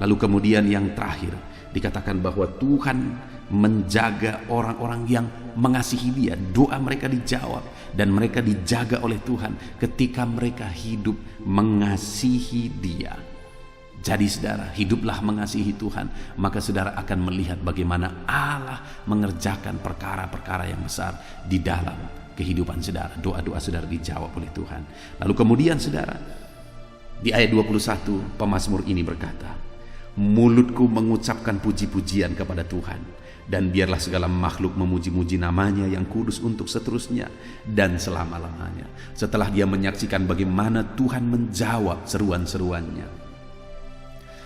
Speaker 1: Lalu kemudian yang terakhir dikatakan bahwa Tuhan menjaga orang-orang yang mengasihi Dia. Doa mereka dijawab dan mereka dijaga oleh Tuhan ketika mereka hidup mengasihi Dia. Jadi saudara, hiduplah mengasihi Tuhan, maka saudara akan melihat bagaimana Allah mengerjakan perkara-perkara yang besar di dalam kehidupan saudara. Doa-doa saudara dijawab oleh Tuhan. Lalu kemudian saudara, di ayat 21 pemazmur ini berkata, mulutku mengucapkan puji-pujian kepada Tuhan, dan biarlah segala makhluk memuji-muji namanya yang kudus untuk seterusnya dan selama-lamanya. Setelah dia menyaksikan bagaimana Tuhan menjawab seruan-seruannya,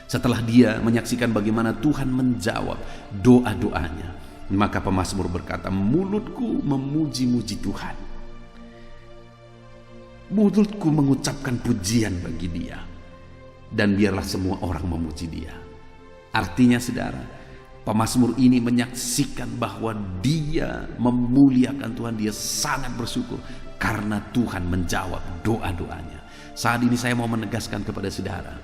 Speaker 1: setelah dia menyaksikan bagaimana Tuhan menjawab doa-doanya, maka pemazmur berkata, mulutku memuji-muji Tuhan, mulutku mengucapkan pujian bagi Dia, dan biarlah semua orang memuji Dia. Artinya saudara, pemazmur ini menyaksikan bahwa dia memuliakan Tuhan, dia sangat bersyukur karena Tuhan menjawab doa-doanya. Saat ini saya mau menegaskan kepada saudara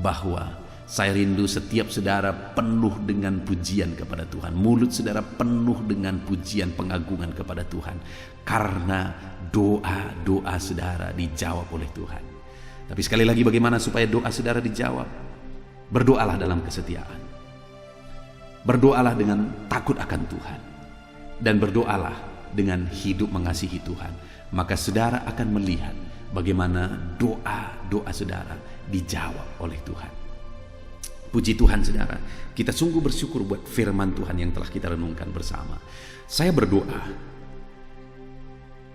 Speaker 1: bahwa saya rindu setiap saudara penuh dengan pujian kepada Tuhan. Mulut saudara penuh dengan pujian pengagungan kepada Tuhan, karena doa-doa saudara dijawab oleh Tuhan. Tapi sekali lagi, bagaimana supaya doa saudara dijawab? Berdoalah dalam kesetiaan. Berdoalah dengan takut akan Tuhan, dan berdoalah dengan hidup mengasihi Tuhan. Maka saudara akan melihat bagaimana doa-doa saudara dijawab oleh Tuhan. Puji Tuhan saudara, kita sungguh bersyukur buat firman Tuhan yang telah kita renungkan bersama. Saya berdoa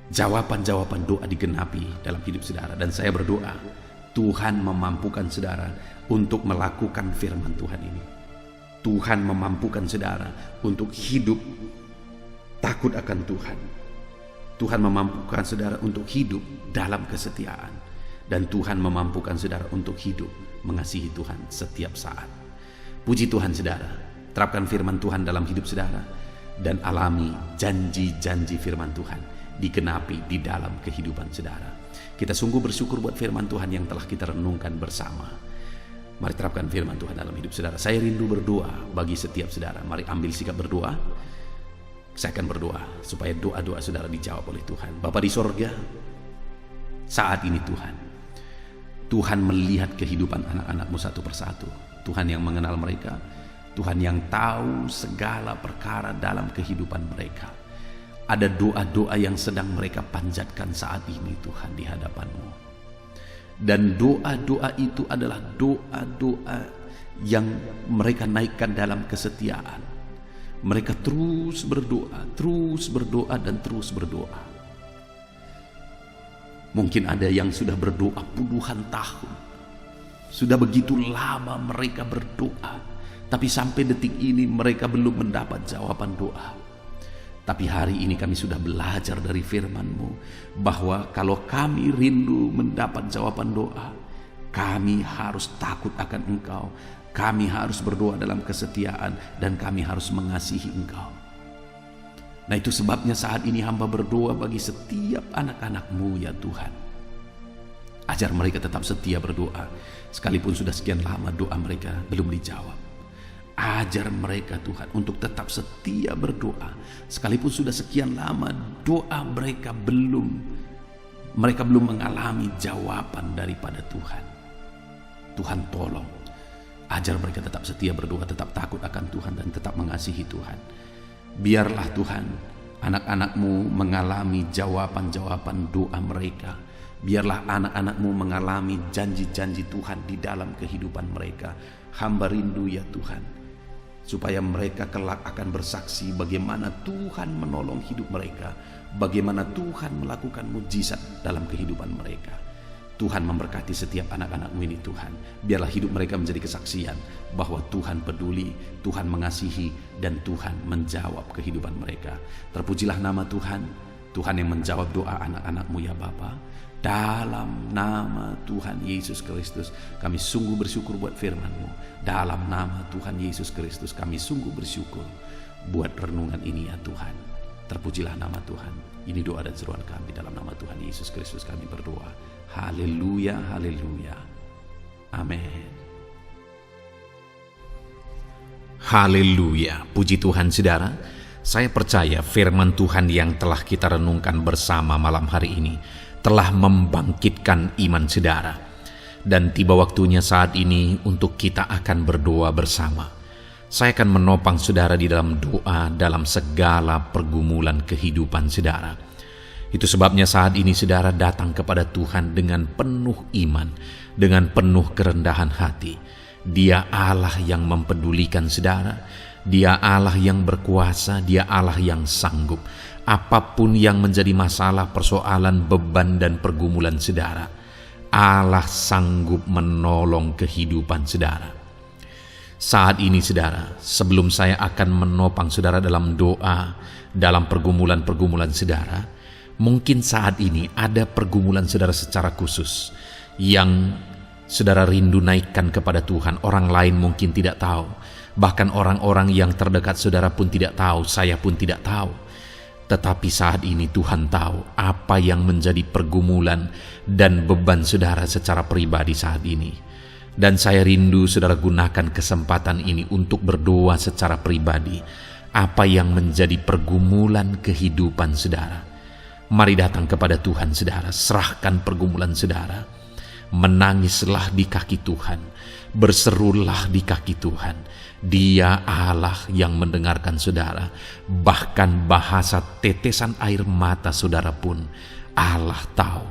Speaker 1: jawaban-jawaban doa digenapi dalam hidup saudara, dan saya berdoa Tuhan memampukan saudara untuk melakukan firman Tuhan ini. Tuhan memampukan saudara untuk hidup takut akan Tuhan. Tuhan memampukan saudara untuk hidup dalam kesetiaan, dan Tuhan memampukan saudara untuk hidup mengasihi Tuhan setiap saat. Puji Tuhan saudara, terapkan firman Tuhan dalam hidup saudara dan alami janji-janji firman Tuhan digenapi di dalam kehidupan saudara. Kita sungguh bersyukur buat firman Tuhan yang telah kita renungkan bersama. Mari terapkan firman Tuhan dalam hidup saudara. Saya rindu berdoa bagi setiap saudara. Mari ambil sikap berdoa. Saya akan berdoa supaya doa-doa saudara dijawab oleh Tuhan. Bapa di sorga, saat ini Tuhan melihat kehidupan anak-anak-Mu satu persatu. Tuhan yang mengenal mereka, Tuhan yang tahu segala perkara dalam kehidupan mereka. Ada doa-doa yang sedang mereka panjatkan saat ini Tuhan di hadapan-Mu. Dan doa-doa itu adalah doa-doa yang mereka naikkan dalam kesetiaan. Mereka terus berdoa dan terus berdoa. Mungkin ada yang sudah berdoa puluhan tahun. Sudah begitu lama mereka berdoa, Tapi sampai detik ini mereka belum mendapat jawaban doa. Tapi hari ini kami sudah belajar dari firman-Mu bahwa kalau kami rindu mendapat jawaban doa, kami harus takut akan Engkau, kami harus berdoa dalam kesetiaan, dan kami harus mengasihi Engkau. Nah, itu sebabnya saat ini hamba berdoa bagi setiap anak-anak-Mu ya Tuhan. Ajar mereka tetap setia berdoa, sekalipun sudah sekian lama doa mereka belum dijawab. Ajar mereka Tuhan untuk tetap setia berdoa, sekalipun sudah sekian lama doa mereka belum mengalami jawaban daripada Tuhan. Tuhan tolong, ajar mereka tetap setia berdoa, tetap takut akan Tuhan, dan tetap mengasihi Tuhan. Biarlah Tuhan anak-anak-Mu mengalami jawaban-jawaban doa mereka. Biarlah anak-anak-Mu mengalami janji-janji Tuhan di dalam kehidupan mereka. Hamba rindu ya Tuhan, supaya mereka kelak akan bersaksi bagaimana Tuhan menolong hidup mereka, bagaimana Tuhan melakukan mujizat dalam kehidupan mereka. Tuhan memberkati setiap anak-anak-Mu ini Tuhan. Biarlah hidup mereka menjadi kesaksian bahwa Tuhan peduli, Tuhan mengasihi, dan Tuhan menjawab kehidupan mereka. Terpujilah nama Tuhan, Tuhan yang menjawab doa anak-anak-Mu ya Bapa. Dalam nama Tuhan Yesus Kristus kami sungguh bersyukur buat firman-Mu. Dalam nama Tuhan Yesus Kristus kami sungguh bersyukur buat renungan ini ya Tuhan. Terpujilah nama Tuhan. Ini doa dan seruan kami dalam nama Tuhan Yesus Kristus kami berdoa. Haleluya, haleluya. Amin.
Speaker 2: Haleluya, puji Tuhan saudara. Saya percaya firman Tuhan yang telah kita renungkan bersama malam hari ini telah membangkitkan iman saudara. Dan tiba waktunya saat ini untuk kita akan berdoa bersama. Saya akan menopang saudara di dalam doa dalam segala pergumulan kehidupan saudara. Itu sebabnya saat ini saudara datang kepada Tuhan dengan penuh iman, dengan penuh kerendahan hati. Dia Allah yang mempedulikan saudara, Dia Allah yang berkuasa, Dia Allah yang sanggup. Apapun yang menjadi masalah, persoalan, beban, dan pergumulan saudara, Allah sanggup menolong kehidupan saudara. Saat ini saudara, sebelum saya akan menopang saudara dalam doa, dalam pergumulan-pergumulan saudara, mungkin saat ini ada pergumulan saudara secara khusus yang saudara rindu naikkan kepada Tuhan. Orang lain mungkin tidak tahu, bahkan orang-orang yang terdekat saudara pun tidak tahu, saya pun tidak tahu. Tetapi saat ini Tuhan tahu apa yang menjadi pergumulan dan beban saudara secara pribadi saat ini. Dan saya rindu saudara gunakan kesempatan ini untuk berdoa secara pribadi apa yang menjadi pergumulan kehidupan saudara. Mari datang kepada Tuhan saudara, serahkan pergumulan saudara. Menangislah di kaki Tuhan, berserulah di kaki Tuhan. Dia Allah yang mendengarkan saudara. Bahkan bahasa tetesan air mata saudara pun Allah tahu.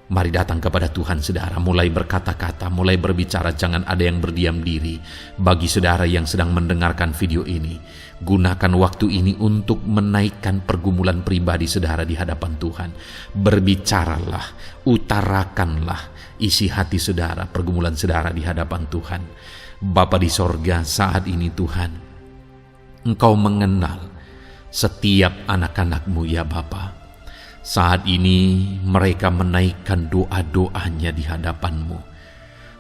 Speaker 2: Mari datang kepada Tuhan saudara, mulai berkata-kata, mulai berbicara, jangan ada yang berdiam diri. Bagi saudara yang sedang mendengarkan video ini, gunakan waktu ini untuk menaikkan pergumulan pribadi saudara di hadapan Tuhan. Berbicaralah, utarakanlah isi hati saudara, pergumulan saudara di hadapan Tuhan. Bapa di sorga, saat ini Tuhan, Engkau mengenal setiap anak-anak-Mu ya Bapa. Saat ini mereka menaikkan doa-doanya di hadapan-Mu.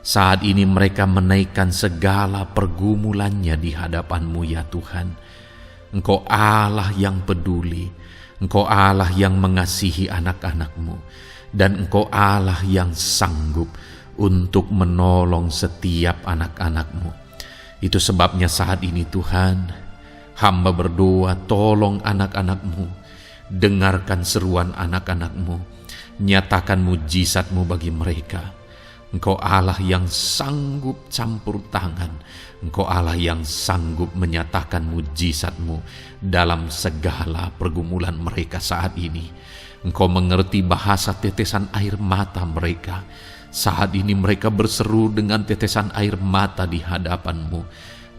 Speaker 2: Saat ini mereka menaikkan segala pergumulannya di hadapan-Mu ya Tuhan. Engkau Allah yang peduli, Engkau Allah yang mengasihi anak-anak-Mu, dan Engkau Allah yang sanggup untuk menolong setiap anak-anak-Mu. Itu sebabnya saat ini Tuhan, hamba berdoa, tolong anak-anak-Mu, dengarkan seruan anak-anak-Mu, nyatakan mujizat-Mu bagi mereka. Engkau Allah yang sanggup campur tangan, Engkau Allah yang sanggup menyatakan mujizat-Mu dalam segala pergumulan mereka saat ini. Engkau mengerti bahasa tetesan air mata mereka. Saat ini mereka berseru dengan tetesan air mata di hadapan-Mu.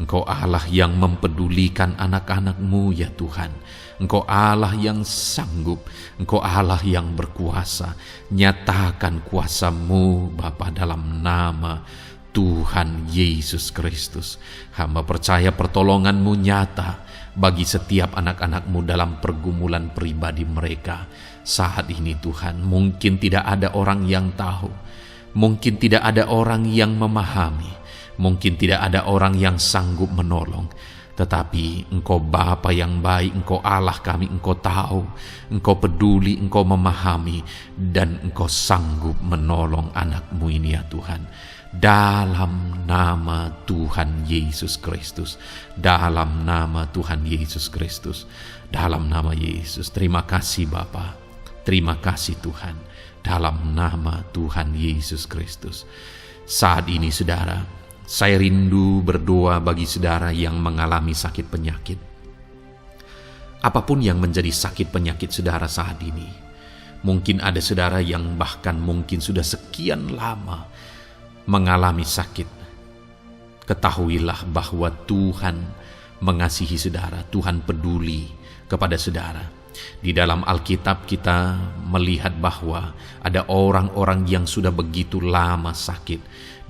Speaker 2: Engkau Allah yang mempedulikan anak-anak-Mu ya Tuhan. Engkau Allah yang sanggup, Engkau Allah yang berkuasa. Nyatakan kuasa-Mu Bapa dalam nama Tuhan Yesus Kristus. Hamba percaya pertolongan-Mu nyata bagi setiap anak-anak-Mu dalam pergumulan pribadi mereka saat ini Tuhan. Mungkin tidak ada orang yang tahu, mungkin tidak ada orang yang memahami, mungkin tidak ada orang yang sanggup menolong. Tetapi Engkau Bapa yang baik, Engkau Allah kami, Engkau tahu, Engkau peduli, Engkau memahami, dan Engkau sanggup menolong anak-Mu ini ya Tuhan. Dalam nama Tuhan Yesus Kristus, dalam nama Tuhan Yesus Kristus, dalam nama Yesus. Terima kasih Bapa, terima kasih Tuhan, dalam nama Tuhan Yesus Kristus. Saat ini saudara, saya rindu berdoa bagi saudara yang mengalami sakit penyakit. Apapun yang menjadi sakit penyakit saudara saat ini, mungkin ada saudara yang bahkan mungkin sudah sekian lama mengalami sakit. Ketahuilah bahwa Tuhan mengasihi saudara, Tuhan peduli kepada saudara. Di dalam Alkitab kita melihat bahwa ada orang-orang yang sudah begitu lama sakit.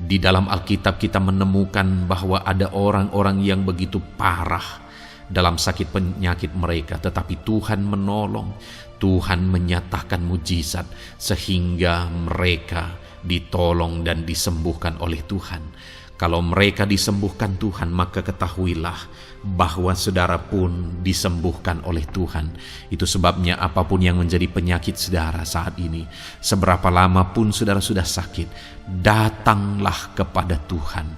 Speaker 2: Di dalam Alkitab kita menemukan bahwa ada orang-orang yang begitu parah dalam sakit penyakit mereka, tetapi Tuhan menolong, Tuhan menyatakan mujizat sehingga mereka ditolong dan disembuhkan oleh Tuhan. Kalau mereka disembuhkan Tuhan, maka ketahuilah bahwa saudara pun disembuhkan oleh Tuhan. Itu sebabnya apapun yang menjadi penyakit saudara saat ini, seberapa lama pun saudara sudah sakit, datanglah kepada Tuhan.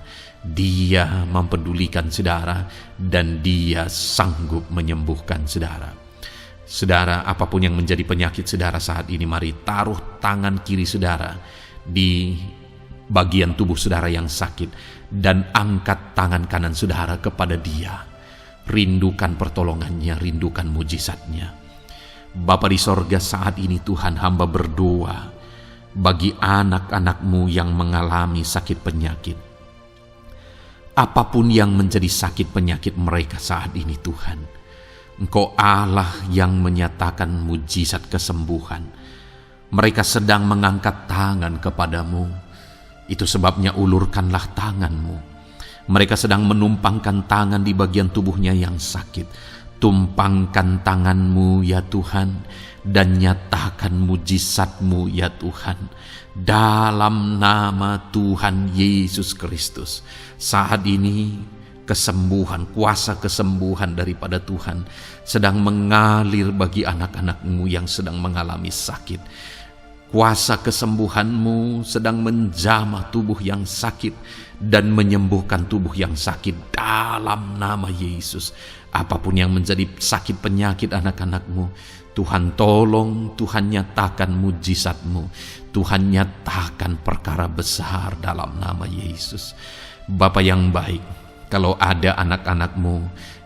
Speaker 2: Dia mempedulikan saudara dan Dia sanggup menyembuhkan saudara. Saudara, apapun yang menjadi penyakit saudara saat ini, mari taruh tangan kiri saudara di bagian tubuh saudara yang sakit dan angkat tangan kanan saudara kepada Dia. Rindukan pertolongannya, rindukan mujizatnya. Bapa di sorga, saat ini Tuhan, hamba berdoa bagi anak-anak-Mu yang mengalami sakit penyakit. Apapun yang menjadi sakit penyakit mereka saat ini Tuhan, Engkau Allah yang menyatakan mujizat kesembuhan. Mereka sedang mengangkat tangan kepadamu. Itu sebabnya ulurkanlah tangan-Mu. Mereka sedang menumpangkan tangan di bagian tubuhnya yang sakit. Tumpangkan tangan-Mu ya Tuhan, dan nyatakan mujizat-Mu ya Tuhan. Dalam nama Tuhan Yesus Kristus, saat ini kesembuhan, kuasa kesembuhan daripada Tuhan sedang mengalir bagi anak-anak-Mu yang sedang mengalami sakit. Kuasa kesembuhan-Mu sedang menjamah tubuh yang sakit dan menyembuhkan tubuh yang sakit dalam nama Yesus. Apapun yang menjadi sakit penyakit anak-anak-Mu, Tuhan tolong, Tuhan nyatakan mujizat-Mu, Tuhan nyatakan perkara besar dalam nama Yesus. Bapa yang baik, kalau ada anak-anak-Mu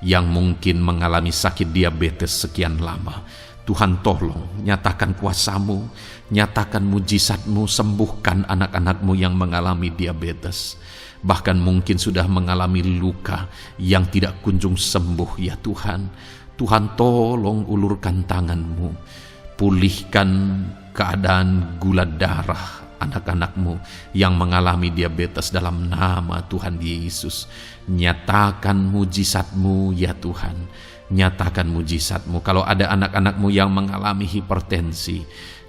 Speaker 2: yang mungkin mengalami sakit diabetes sekian lama, Tuhan tolong, nyatakan kuasa-Mu, nyatakan mujizat-Mu, sembuhkan anak-anak-Mu yang mengalami diabetes. Bahkan mungkin sudah mengalami luka yang tidak kunjung sembuh ya Tuhan. Tuhan tolong ulurkan tangan-Mu, pulihkan keadaan gula darah anak-anak-Mu yang mengalami diabetes dalam nama Tuhan Yesus. Nyatakan mujizat-Mu ya Tuhan, nyatakan mujizat-Mu. Kalau ada anak-anak-Mu yang mengalami hipertensi,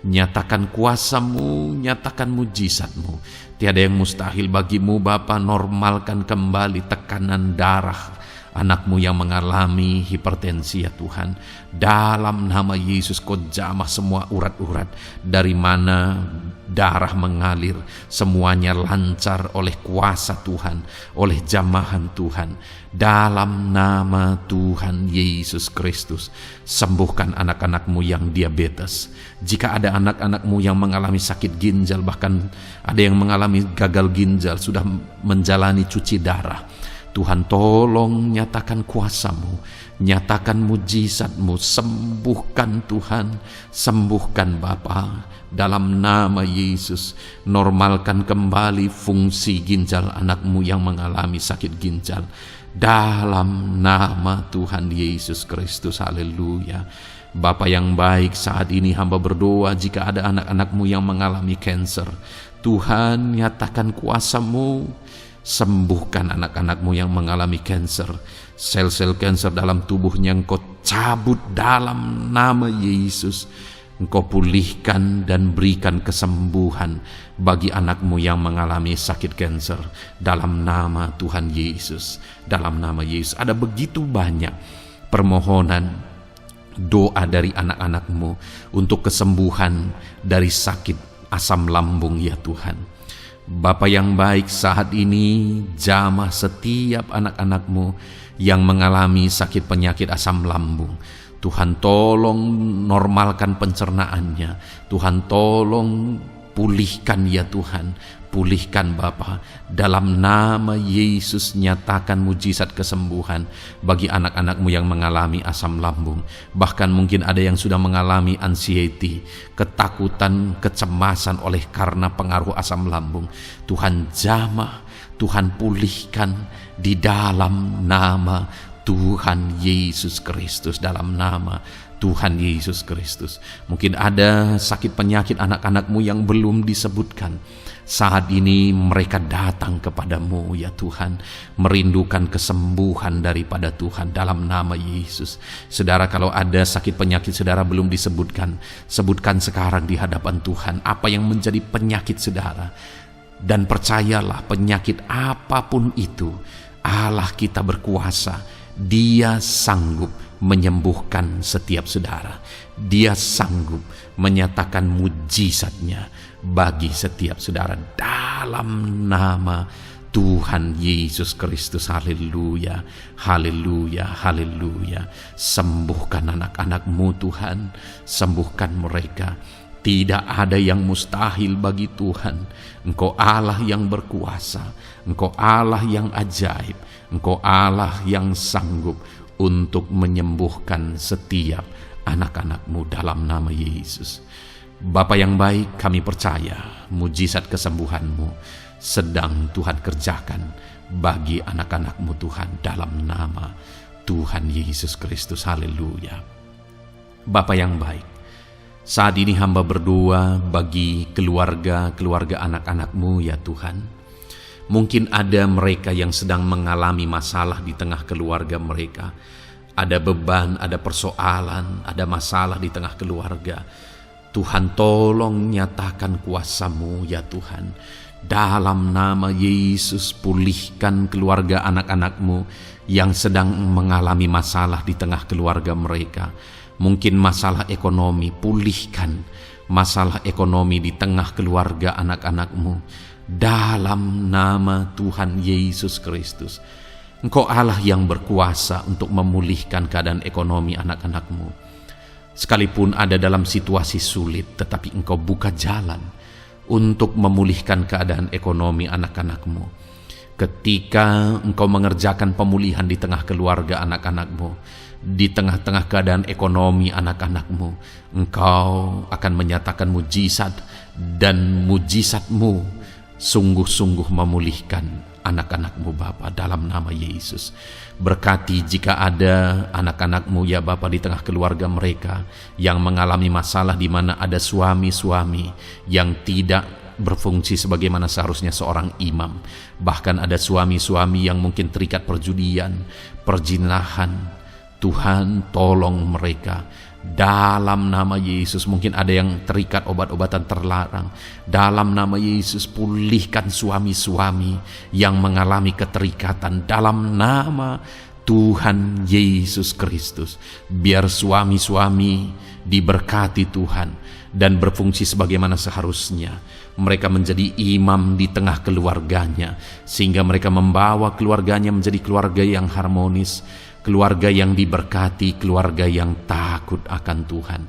Speaker 2: nyatakan kuasa-Mu, nyatakan mujizat-Mu. Tiada yang mustahil bagi-Mu Bapa. Normalkan kembali tekanan darah anak-Mu yang mengalami hipertensi ya Tuhan. Dalam nama Yesus, Kau jamah semua urat-urat dari mana darah mengalir, semuanya lancar oleh kuasa Tuhan, oleh jamahan Tuhan. Dalam nama Tuhan Yesus Kristus, sembuhkan anak-anak-Mu yang diabetes. Jika ada anak-anak-Mu yang mengalami sakit ginjal, bahkan ada yang mengalami gagal ginjal, sudah menjalani cuci darah, Tuhan tolong nyatakan kuasa-Mu, nyatakan mujizat-Mu, sembuhkan Tuhan, sembuhkan Bapa. Dalam nama Yesus, normalkan kembali fungsi ginjal anak-Mu yang mengalami sakit ginjal. dalam nama Tuhan Yesus Kristus. Haleluya. Bapa yang baik, saat ini hamba berdoa jika ada anak-anak-Mu yang mengalami kanker, Tuhan nyatakan kuasa-Mu, sembuhkan anak-anak-Mu yang mengalami kanker. Sel-sel kanker dalam tubuhnya Engkau cabut dalam nama Yesus. Engkau pulihkan dan berikan kesembuhan bagi anak-Mu yang mengalami sakit kanker dalam nama Tuhan Yesus. Dalam nama Yesus. Ada begitu banyak permohonan doa dari anak-anak-Mu untuk kesembuhan dari sakit asam lambung ya Tuhan. Bapa yang baik, saat ini jamah setiap anak-anak-Mu yang mengalami sakit penyakit asam lambung. Tuhan tolong normalkan pencernaannya. Tuhan tolong pulihkan ya Tuhan. Pulihkan Bapa. Dalam nama Yesus nyatakan mujizat kesembuhan bagi anak-anak-Mu yang mengalami asam lambung. Bahkan mungkin ada yang sudah mengalami anxiety, ketakutan, kecemasan oleh karena pengaruh asam lambung. Tuhan jamah, Tuhan pulihkan di dalam nama Tuhan Yesus Kristus. Dalam nama Tuhan Yesus Kristus. Mungkin ada sakit penyakit anak-anak-Mu yang belum disebutkan. Saat ini mereka datang kepadamu ya Tuhan, merindukan kesembuhan daripada Tuhan dalam nama Yesus. Saudara, kalau ada sakit penyakit saudara belum disebutkan, sebutkan sekarang di hadapan Tuhan apa yang menjadi penyakit saudara. Dan percayalah, penyakit apapun itu, Allah kita berkuasa. Dia sanggup menyembuhkan setiap saudara. Dia sanggup menyatakan mujizatnya bagi setiap saudara dalam nama Tuhan Yesus Kristus. Haleluya, haleluya, haleluya. Sembuhkan anak-anak-Mu Tuhan, sembuhkan mereka. Tidak ada yang mustahil bagi Tuhan. Engkau Allah yang berkuasa, Engkau Allah yang ajaib, Engkau Allah yang sanggup untuk menyembuhkan setiap anak-anak-Mu dalam nama Yesus. Bapa yang baik, kami percaya mujizat kesembuhan-Mu sedang Tuhan kerjakan bagi anak-anak-Mu Tuhan dalam nama Tuhan Yesus Kristus. Haleluya. Bapa yang baik, saat ini hamba berdoa bagi keluarga anak-anak-Mu ya Tuhan. Mungkin ada mereka yang sedang mengalami masalah di tengah keluarga mereka. Ada beban, ada persoalan, ada masalah di tengah keluarga. Tuhan tolong nyatakan kuasa-Mu ya Tuhan. Dalam nama Yesus, pulihkan keluarga anak-anak-Mu yang sedang mengalami masalah di tengah keluarga mereka. Mungkin masalah ekonomi, pulihkan masalah ekonomi di tengah keluarga anak-anak-Mu. Dalam nama Tuhan Yesus Kristus. Engkau Allah yang berkuasa untuk memulihkan keadaan ekonomi anak-anak-Mu. Sekalipun ada dalam situasi sulit, tetapi Engkau buka jalan untuk memulihkan keadaan ekonomi anak-anak-Mu. Ketika Engkau mengerjakan pemulihan di tengah keluarga anak-anak-Mu, di tengah-tengah keadaan ekonomi anak-anak-Mu, Engkau akan menyatakan mujizat, dan mujizat-Mu sungguh-sungguh memulihkan anak-anak-Mu Bapa dalam nama Yesus. Berkati jika ada anak-anak-Mu ya Bapa di tengah keluarga mereka yang mengalami masalah di mana ada suami-suami yang tidak berfungsi sebagaimana seharusnya seorang imam. Bahkan ada suami-suami yang mungkin terikat perjudian, perjinahan. Tuhan tolong mereka dalam nama Yesus. Mungkin ada yang terikat obat-obatan terlarang. Dalam nama Yesus, pulihkan suami-suami yang mengalami keterikatan dalam nama Tuhan Yesus Kristus. Biar suami-suami diberkati Tuhan dan berfungsi sebagaimana seharusnya. Mereka menjadi imam di tengah keluarganya, sehingga mereka membawa keluarganya menjadi keluarga yang harmonis, keluarga yang diberkati, keluarga yang takut akan Tuhan.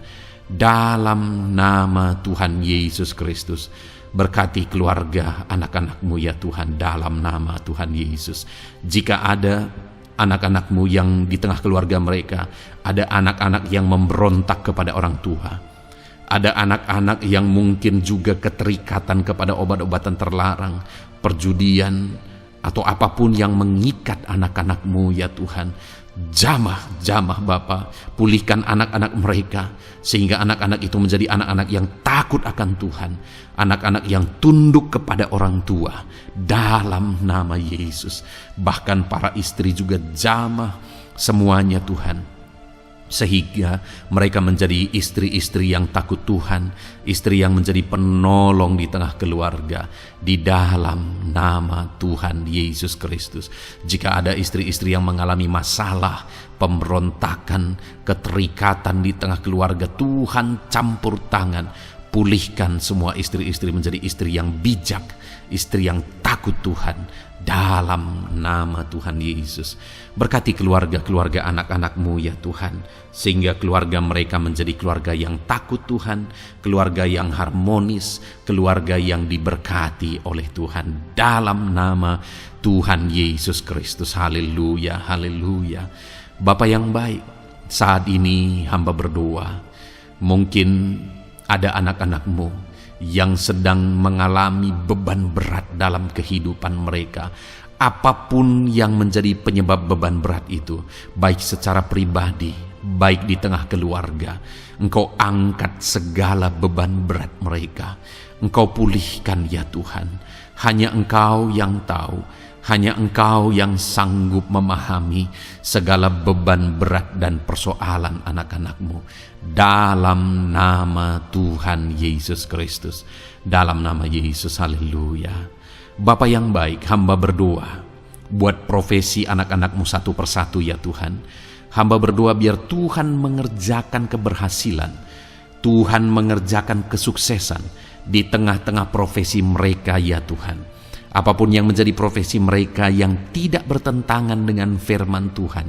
Speaker 2: Dalam nama Tuhan Yesus Kristus, berkati keluarga anak-anak-Mu ya Tuhan, dalam nama Tuhan Yesus. Jika ada anak-anak-Mu yang di tengah keluarga mereka, ada anak-anak yang memberontak kepada orang tua, ada anak-anak yang mungkin juga keterikatan kepada obat-obatan terlarang, perjudian, atau apapun yang mengikat anak-anak-Mu ya Tuhan. Jamah Bapa, pulihkan anak-anak mereka, sehingga anak-anak itu menjadi anak-anak yang takut akan Tuhan, anak-anak yang tunduk kepada orang tua, dalam nama Yesus. Bahkan para istri juga jamah semuanya Tuhan, sehingga mereka menjadi istri-istri yang takut Tuhan, istri yang menjadi penolong di tengah keluarga, di dalam nama Tuhan Yesus Kristus. Jika ada istri-istri yang mengalami masalah, pemberontakan, keterikatan di tengah keluarga, Tuhan campur tangan, pulihkan semua istri-istri menjadi istri yang bijak, istri yang takut Tuhan, dalam nama Tuhan Yesus. Berkati keluarga-keluarga anak-anak-Mu ya Tuhan, sehingga keluarga mereka menjadi keluarga yang takut Tuhan, keluarga yang harmonis, keluarga yang diberkati oleh Tuhan, dalam nama Tuhan Yesus Kristus. Haleluya, haleluya. Bapa yang baik, saat ini hamba berdoa, mungkin ada anak-anak-Mu yang sedang mengalami beban berat dalam kehidupan mereka. Apapun yang menjadi penyebab beban berat itu, baik secara pribadi, baik di tengah keluarga, Engkau angkat segala beban berat mereka. Engkau pulihkan ya Tuhan. Hanya Engkau yang tahu, hanya Engkau yang sanggup memahami segala beban berat dan persoalan anak-anak-Mu. Dalam nama Tuhan Yesus Kristus, dalam nama Yesus, haleluya. Bapa yang baik, hamba berdoa buat profesi anak-anak-Mu satu persatu ya Tuhan. Hamba berdoa biar Tuhan mengerjakan keberhasilan, Tuhan mengerjakan kesuksesan di tengah-tengah profesi mereka ya Tuhan. Apapun yang menjadi profesi mereka yang tidak bertentangan dengan firman Tuhan,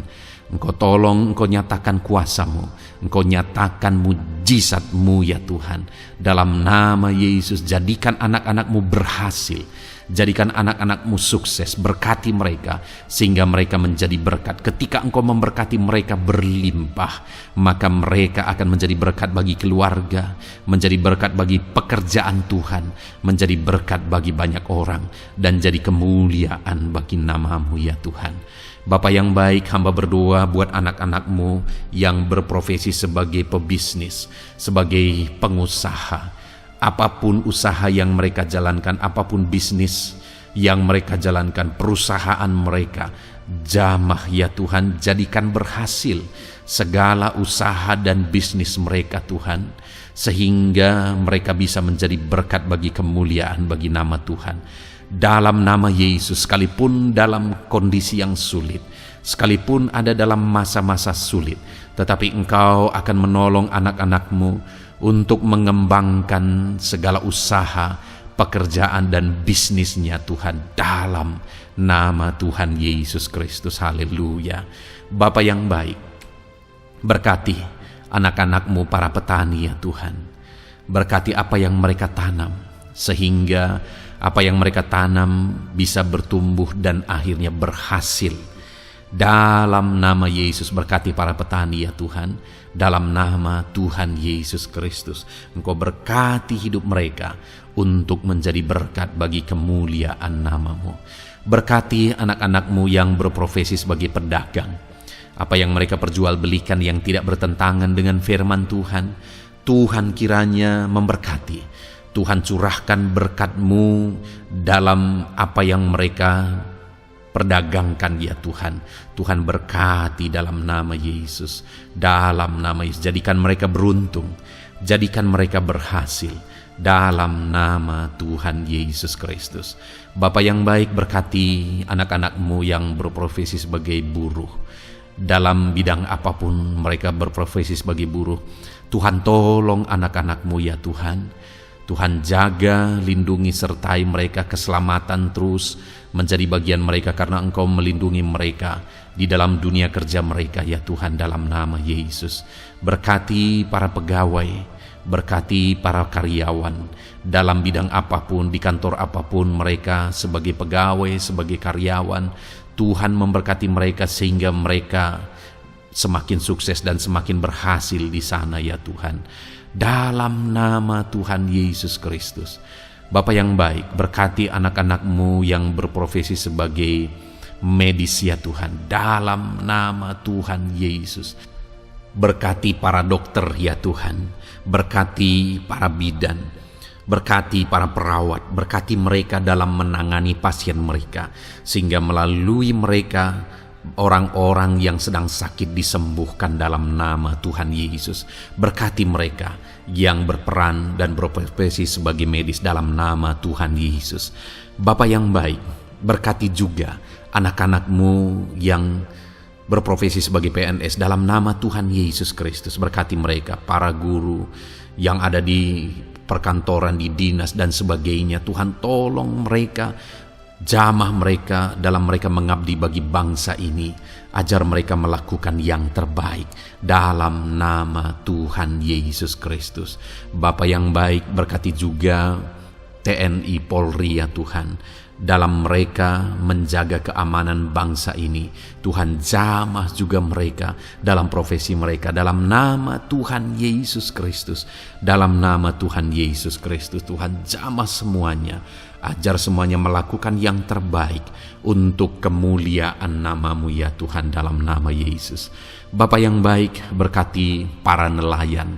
Speaker 2: Engkau tolong, Engkau nyatakan kuasa-Mu, Engkau nyatakan mujizat-Mu ya Tuhan. Dalam nama Yesus, jadikan anak-anak-Mu berhasil, jadikan anak-anak-Mu sukses, berkati mereka sehingga mereka menjadi berkat. Ketika Engkau memberkati mereka berlimpah, maka mereka akan menjadi berkat bagi keluarga, menjadi berkat bagi pekerjaan Tuhan, menjadi berkat bagi banyak orang, dan jadi kemuliaan bagi nama-Mu ya Tuhan. Bapa yang baik, hamba berdoa buat anak-anak-Mu yang berprofesi sebagai pebisnis, sebagai pengusaha. Apapun usaha yang mereka jalankan, apapun bisnis yang mereka jalankan, perusahaan mereka, jamah ya Tuhan, jadikan berhasil segala usaha dan bisnis mereka Tuhan, sehingga mereka bisa menjadi berkat bagi kemuliaan bagi nama Tuhan. Dalam nama Yesus, sekalipun dalam kondisi yang sulit, sekalipun ada dalam masa-masa sulit, tetapi Engkau akan menolong anak-anak-Mu untuk mengembangkan segala usaha, pekerjaan dan bisnisnya Tuhan, dalam nama Tuhan Yesus Kristus. Haleluya. Bapa yang baik, berkati anak-anak-Mu para petani ya Tuhan. Berkati apa yang mereka tanam, sehingga apa yang mereka tanam bisa bertumbuh dan akhirnya berhasil. Dalam nama Yesus, berkati para petani ya Tuhan. Dalam nama Tuhan Yesus Kristus, Engkau berkati hidup mereka untuk menjadi berkat bagi kemuliaan nama-Mu. Berkati anak-anak-Mu yang berprofesi sebagai pedagang. Apa yang mereka perjualbelikan yang tidak bertentangan dengan firman Tuhan, Tuhan kiranya memberkati. Tuhan curahkan berkat-Mu dalam apa yang mereka perdagangkan ya Tuhan. Tuhan berkati dalam nama Yesus. Dalam nama Yesus, jadikan mereka beruntung, jadikan mereka berhasil, dalam nama Tuhan Yesus Kristus. Bapa yang baik, berkati anak-anak-Mu yang berprofesi sebagai buruh. Dalam bidang apapun mereka berprofesi sebagai buruh, Tuhan tolong anak-anak-Mu ya Tuhan. Tuhan jaga, lindungi, sertai mereka, keselamatan terus menjadi bagian mereka karena Engkau melindungi mereka di dalam dunia kerja mereka ya Tuhan, dalam nama Yesus. Berkati para pegawai, berkati para karyawan dalam bidang apapun, di kantor apapun mereka sebagai pegawai, sebagai karyawan. Tuhan memberkati mereka sehingga mereka semakin sukses dan semakin berhasil di sana ya Tuhan. Dalam nama Tuhan Yesus Kristus, Bapa yang baik, berkati anak-anak-Mu yang berprofesi sebagai medis ya Tuhan, dalam nama Tuhan Yesus. Berkati para dokter ya Tuhan, berkati para bidan, berkati para perawat, berkati mereka dalam menangani pasien mereka, sehingga melalui mereka orang-orang yang sedang sakit disembuhkan dalam nama Tuhan Yesus. Berkati mereka yang berperan dan berprofesi sebagai medis dalam nama Tuhan Yesus. Bapa yang baik, berkati juga anak-anak-Mu yang berprofesi sebagai PNS dalam nama Tuhan Yesus Kristus. Berkati mereka, para guru yang ada di perkantoran, di dinas dan sebagainya. Tuhan, tolong mereka, jamah mereka dalam mereka mengabdi bagi bangsa ini. Ajar mereka melakukan yang terbaik dalam nama Tuhan Yesus Kristus. Bapa yang baik, berkati juga TNI Polri ya Tuhan, dalam mereka menjaga keamanan bangsa ini. Tuhan, jamah juga mereka dalam profesi mereka dalam nama Tuhan Yesus Kristus. Dalam nama Tuhan Yesus Kristus, Tuhan, jamah semuanya. Ajar semuanya melakukan yang terbaik untuk kemuliaan nama-Mu ya Tuhan, dalam nama Yesus. Bapa yang baik, berkati para nelayan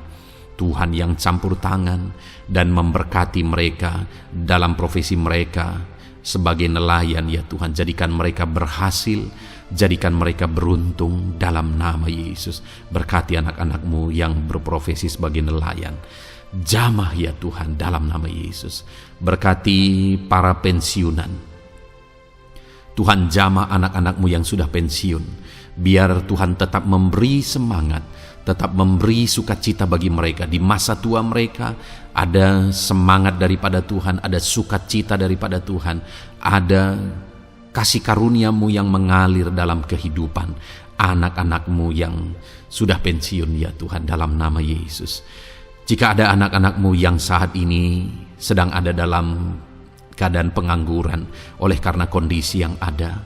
Speaker 2: Tuhan yang campur tangan dan memberkati mereka dalam profesi mereka sebagai nelayan ya Tuhan. Jadikan mereka berhasil, jadikan mereka beruntung dalam nama Yesus. Berkati anak-anak-Mu yang berprofesi sebagai nelayan, jamah ya Tuhan dalam nama Yesus. Berkati para pensiunan Tuhan, jamah anak-anak-Mu yang sudah pensiun. Biar Tuhan tetap memberi semangat, tetap memberi sukacita bagi mereka. Di masa tua mereka ada semangat daripada Tuhan, ada sukacita daripada Tuhan, ada kasih karunia-Mu yang mengalir dalam kehidupan anak-anak-Mu yang sudah pensiun ya Tuhan, dalam nama Yesus. Jika ada anak-anak-Mu yang saat ini sedang ada dalam keadaan pengangguran oleh karena kondisi yang ada,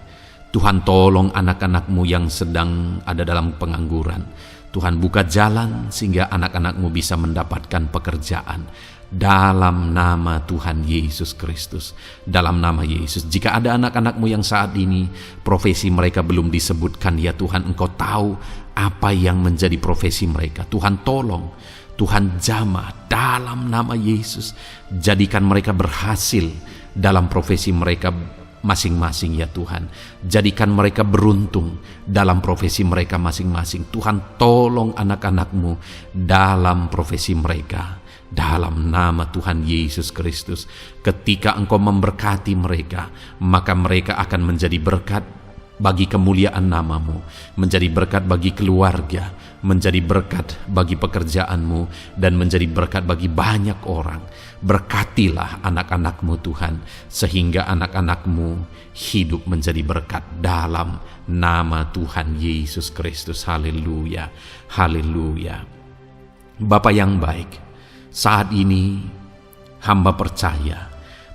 Speaker 2: Tuhan, tolong anak-anak-Mu yang sedang ada dalam pengangguran. Tuhan, buka jalan sehingga anak-anak-Mu bisa mendapatkan pekerjaan dalam nama Tuhan Yesus Kristus. Dalam nama Yesus. Jika ada anak-anak-Mu yang saat ini profesi mereka belum disebutkan ya Tuhan, Engkau tahu apa yang menjadi profesi mereka. Tuhan, tolong, Tuhan, jamah dalam nama Yesus. Jadikan mereka berhasil dalam profesi mereka masing-masing ya Tuhan. Jadikan mereka beruntung dalam profesi mereka masing-masing. Tuhan, tolong anak-anak-Mu dalam profesi mereka dalam nama Tuhan Yesus Kristus. Ketika Engkau memberkati mereka, maka mereka akan menjadi berkat bagi kemuliaan nama-Mu, menjadi berkat bagi keluarga, menjadi berkat bagi pekerjaan-Mu, dan menjadi berkat bagi banyak orang. Berkatilah anak-anak-Mu Tuhan, sehingga anak-anak-Mu hidup menjadi berkat dalam nama Tuhan Yesus Kristus. Haleluya, haleluya. Bapa yang baik, saat ini hamba percaya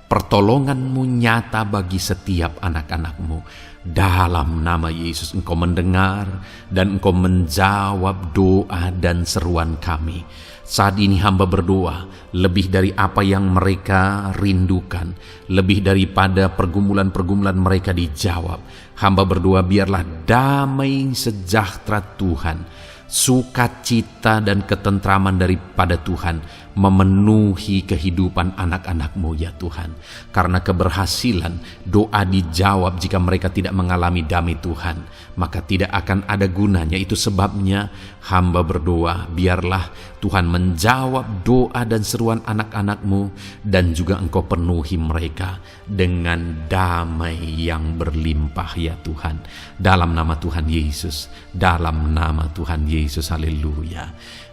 Speaker 2: pertolongan-Mu nyata bagi setiap anak-anak-Mu. Dalam nama Yesus, Engkau mendengar dan Engkau menjawab doa dan seruan kami. Saat ini hamba berdoa, lebih dari apa yang mereka rindukan, lebih daripada pergumulan-pergumulan mereka dijawab. Hamba berdoa, biarlah damai sejahtera Tuhan, sukacita dan ketentraman daripada Tuhan memenuhi kehidupan anak-anak-Mu ya Tuhan. Karena keberhasilan doa dijawab jika mereka tidak mengalami damai Tuhan, maka tidak akan ada gunanya. Itu sebabnya hamba berdoa, biarlah Tuhan menjawab doa dan seruan anak-anak-Mu, dan juga Engkau penuhi mereka dengan damai yang berlimpah ya Tuhan. Dalam nama Tuhan Yesus, dalam nama Tuhan Yesus, haleluya.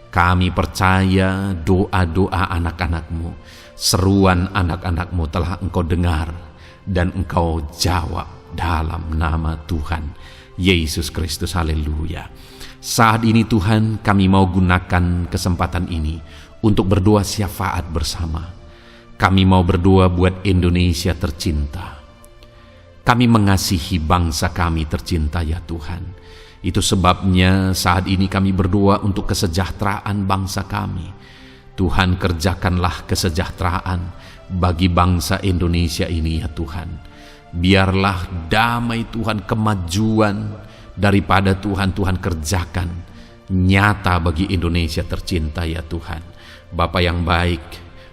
Speaker 2: Kami percaya doa-doa anak-anak-Mu, seruan anak-anak-Mu telah Engkau dengar dan Engkau jawab dalam nama Tuhan Yesus Kristus, haleluya. Saat ini Tuhan, kami mau gunakan kesempatan ini untuk berdoa syafaat bersama. Kami mau berdoa buat Indonesia tercinta. Kami mengasihi bangsa kami tercinta ya Tuhan. Itu sebabnya saat ini kami berdoa untuk kesejahteraan bangsa kami. Tuhan, kerjakanlah kesejahteraan bagi bangsa Indonesia ini ya Tuhan. Biarlah damai Tuhan, kemajuan daripada Tuhan kerjakan nyata bagi Indonesia tercinta ya Tuhan. Bapa yang baik,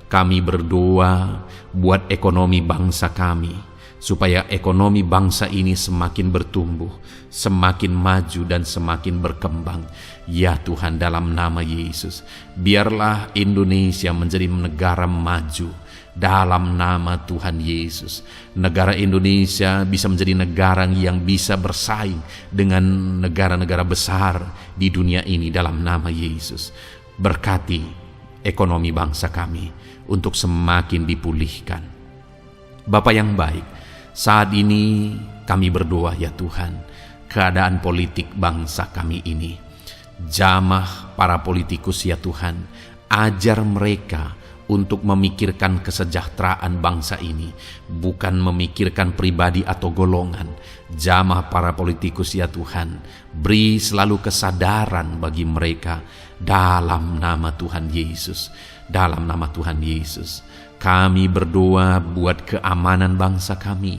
Speaker 2: kami berdoa buat ekonomi bangsa kami, supaya ekonomi bangsa ini semakin bertumbuh, semakin maju dan semakin berkembang. Ya Tuhan, dalam nama Yesus, biarlah Indonesia menjadi negara maju dalam nama Tuhan Yesus. Negara Indonesia bisa menjadi negara yang bisa bersaing dengan negara-negara besar di dunia ini dalam nama Yesus. Berkati ekonomi bangsa kami untuk semakin dipulihkan. Bapa yang baik, saat ini kami berdoa ya Tuhan, keadaan politik bangsa kami ini. Jamah para politikus ya Tuhan, ajar mereka untuk memikirkan kesejahteraan bangsa ini, bukan memikirkan pribadi atau golongan. Jamah para politikus ya Tuhan, beri selalu kesadaran bagi mereka dalam nama Tuhan Yesus. Dalam nama Tuhan Yesus, kami berdoa buat keamanan bangsa kami.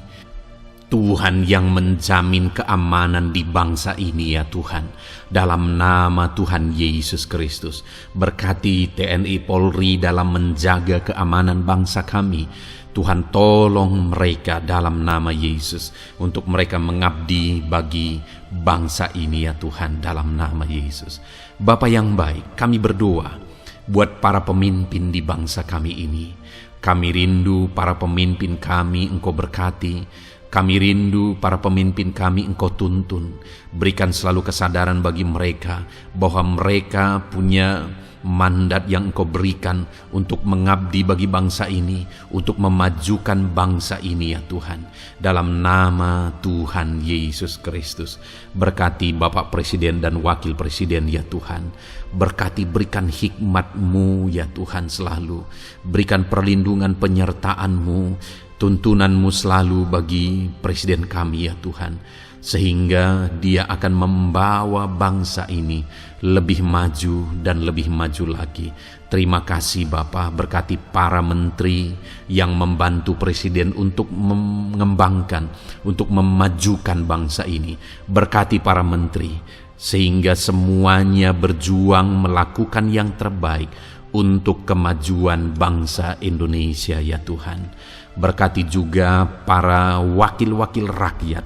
Speaker 2: Tuhan yang menjamin keamanan di bangsa ini ya Tuhan. Dalam nama Tuhan Yesus Kristus, berkati TNI Polri dalam menjaga keamanan bangsa kami. Tuhan tolong mereka dalam nama Yesus, untuk mereka mengabdi bagi bangsa ini ya Tuhan, dalam nama Yesus. Bapa yang baik, kami berdoa buat para pemimpin di bangsa kami ini. Kami rindu para pemimpin kami Engkau berkati. Kami rindu para pemimpin kami Engkau tuntun. Berikan selalu kesadaran bagi mereka bahwa mereka punya mandat yang Engkau berikan untuk mengabdi bagi bangsa ini, untuk memajukan bangsa ini ya Tuhan. Dalam nama Tuhan Yesus Kristus, berkati Bapak Presiden dan Wakil Presiden ya Tuhan. Berkati, berikan hikmat-Mu ya Tuhan selalu. Berikan perlindungan penyertaan-Mu, tuntunan-Mu selalu bagi Presiden kami ya Tuhan, sehingga dia akan membawa bangsa ini lebih maju dan lebih maju lagi. Terima kasih Bapa, berkati para menteri yang membantu Presiden untuk mengembangkan, untuk memajukan bangsa ini. Berkati para menteri, sehingga semuanya berjuang melakukan yang terbaik untuk kemajuan bangsa Indonesia ya Tuhan. Berkati juga para wakil-wakil rakyat,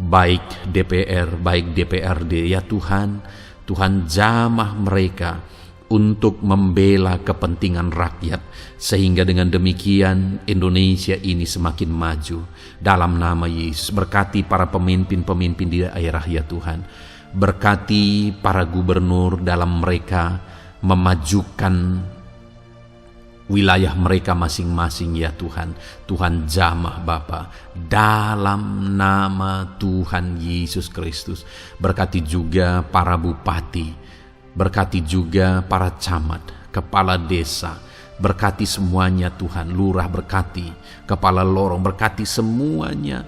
Speaker 2: baik DPR, baik DPRD ya Tuhan. Tuhan jamah mereka untuk membela kepentingan rakyat, sehingga dengan demikian Indonesia ini semakin maju. Dalam nama Yesus, berkati para pemimpin-pemimpin di daerah ya Tuhan. Berkati para gubernur dalam mereka memajukan wilayah mereka masing-masing ya Tuhan. Tuhan jamah Bapa, dalam nama Tuhan Yesus Kristus. Berkati juga para bupati, berkati juga para camat, kepala desa, berkati semuanya Tuhan. Lurah berkati, kepala lorong berkati semuanya,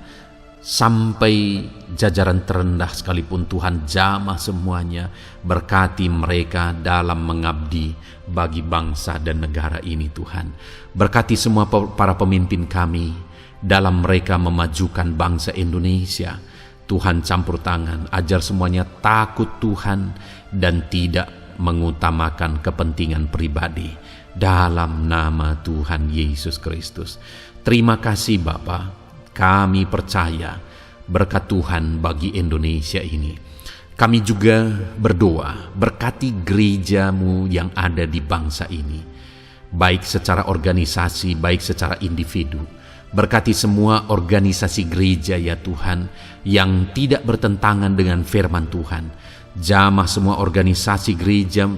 Speaker 2: sampai jajaran terendah sekalipun Tuhan jamah semuanya. Berkati mereka dalam mengabdi bagi bangsa dan negara ini Tuhan. Berkati semua para pemimpin kami dalam mereka memajukan bangsa Indonesia. Tuhan campur tangan, ajar semuanya takut Tuhan dan tidak mengutamakan kepentingan pribadi. Dalam nama Tuhan Yesus Kristus. Terima kasih Bapa, kami percaya berkat Tuhan bagi Indonesia ini. Kami juga berdoa, berkati gereja-Mu yang ada di bangsa ini, baik secara organisasi, baik secara individu. Berkati semua organisasi gereja ya Tuhan, yang tidak bertentangan dengan firman Tuhan. Jamah semua organisasi gereja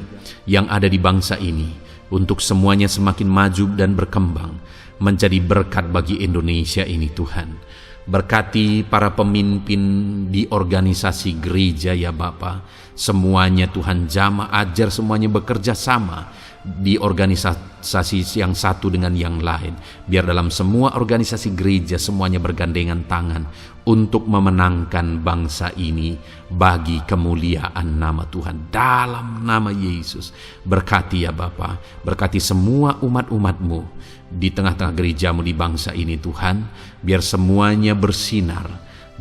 Speaker 2: yang ada di bangsa ini, untuk semuanya semakin maju dan berkembang, menjadi berkat bagi Indonesia ini Tuhan. Berkati para pemimpin di organisasi gereja ya Bapa. Semuanya Tuhan jamah, ajar semuanya bekerja sama di organisasi yang satu dengan yang lain. Biar dalam semua organisasi gereja semuanya bergandengan tangan untuk memenangkan bangsa ini bagi kemuliaan nama Tuhan. Dalam nama Yesus, berkati ya Bapa, berkati semua umat-umat-Mu di tengah-tengah gerejamu di bangsa ini Tuhan, biar semuanya bersinar,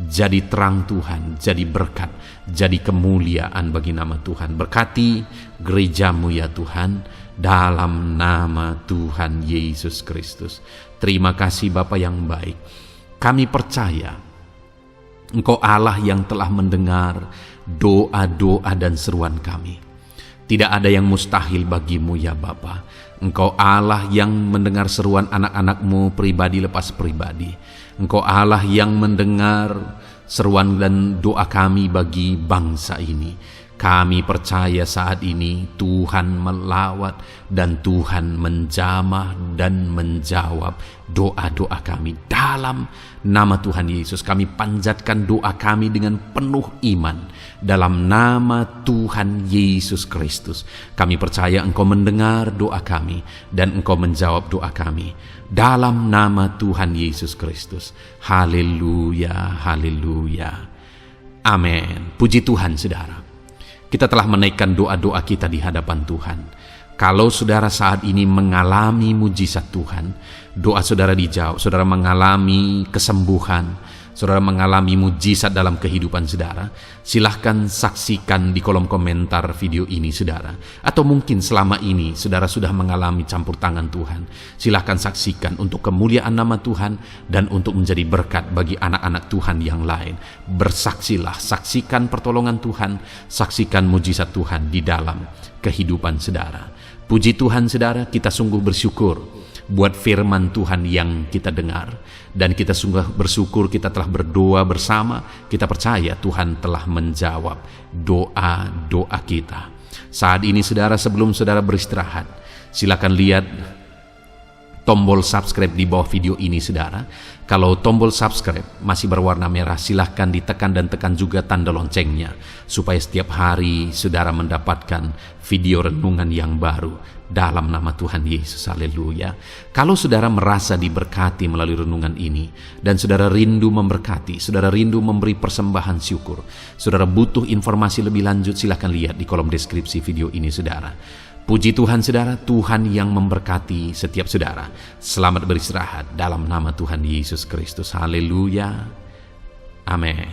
Speaker 2: jadi terang Tuhan, jadi berkat, jadi kemuliaan bagi nama Tuhan. Berkati gerejamu ya Tuhan, dalam nama Tuhan Yesus Kristus. Terima kasih Bapa yang baik. Kami percaya Engkau Allah yang telah mendengar doa-doa dan seruan kami. Tidak ada yang mustahil bagimu ya Bapa. Engkau Allah yang mendengar seruan anak-anak-Mu pribadi lepas pribadi. Engkau Allah yang mendengar seruan dan doa kami bagi bangsa ini. Kami percaya saat ini Tuhan melawat dan Tuhan menjamah dan menjawab doa-doa kami. Dalam nama Tuhan Yesus kami panjatkan doa kami dengan penuh iman. Dalam nama Tuhan Yesus Kristus kami percaya Engkau mendengar doa kami dan Engkau menjawab doa kami. Dalam nama Tuhan Yesus Kristus. Haleluya, haleluya. Amin. Puji Tuhan saudara. Kita telah menaikkan doa-doa kita di hadapan Tuhan. Kalau saudara saat ini mengalami mujizat Tuhan, doa saudara dijawab, saudara mengalami kesembuhan, saudara mengalami mujizat dalam kehidupan saudara, silahkan saksikan di kolom komentar video ini saudara. Atau mungkin selama ini saudara sudah mengalami campur tangan Tuhan, silahkan saksikan untuk kemuliaan nama Tuhan dan untuk menjadi berkat bagi anak-anak Tuhan yang lain. Bersaksilah, saksikan pertolongan Tuhan, saksikan mujizat Tuhan di dalam kehidupan saudara. Puji Tuhan saudara, kita sungguh bersyukur buat firman Tuhan yang kita dengar, dan kita sungguh bersyukur kita telah berdoa bersama. Kita percaya Tuhan telah menjawab doa-doa kita. Saat ini saudara, sebelum saudara beristirahat, silakan lihat tombol subscribe di bawah video ini saudara. Kalau tombol subscribe masih berwarna merah, silahkan ditekan dan tekan juga tanda loncengnya, supaya setiap hari saudara mendapatkan video renungan yang baru dalam nama Tuhan Yesus. Haleluya. Kalau saudara merasa diberkati melalui renungan ini, dan saudara rindu memberkati, saudara rindu memberi persembahan syukur, saudara butuh informasi lebih lanjut, silahkan lihat di kolom deskripsi video ini saudara. Puji Tuhan saudara, Tuhan yang memberkati setiap saudara. Selamat beristirahat dalam nama Tuhan Yesus Kristus. Haleluya. Amin.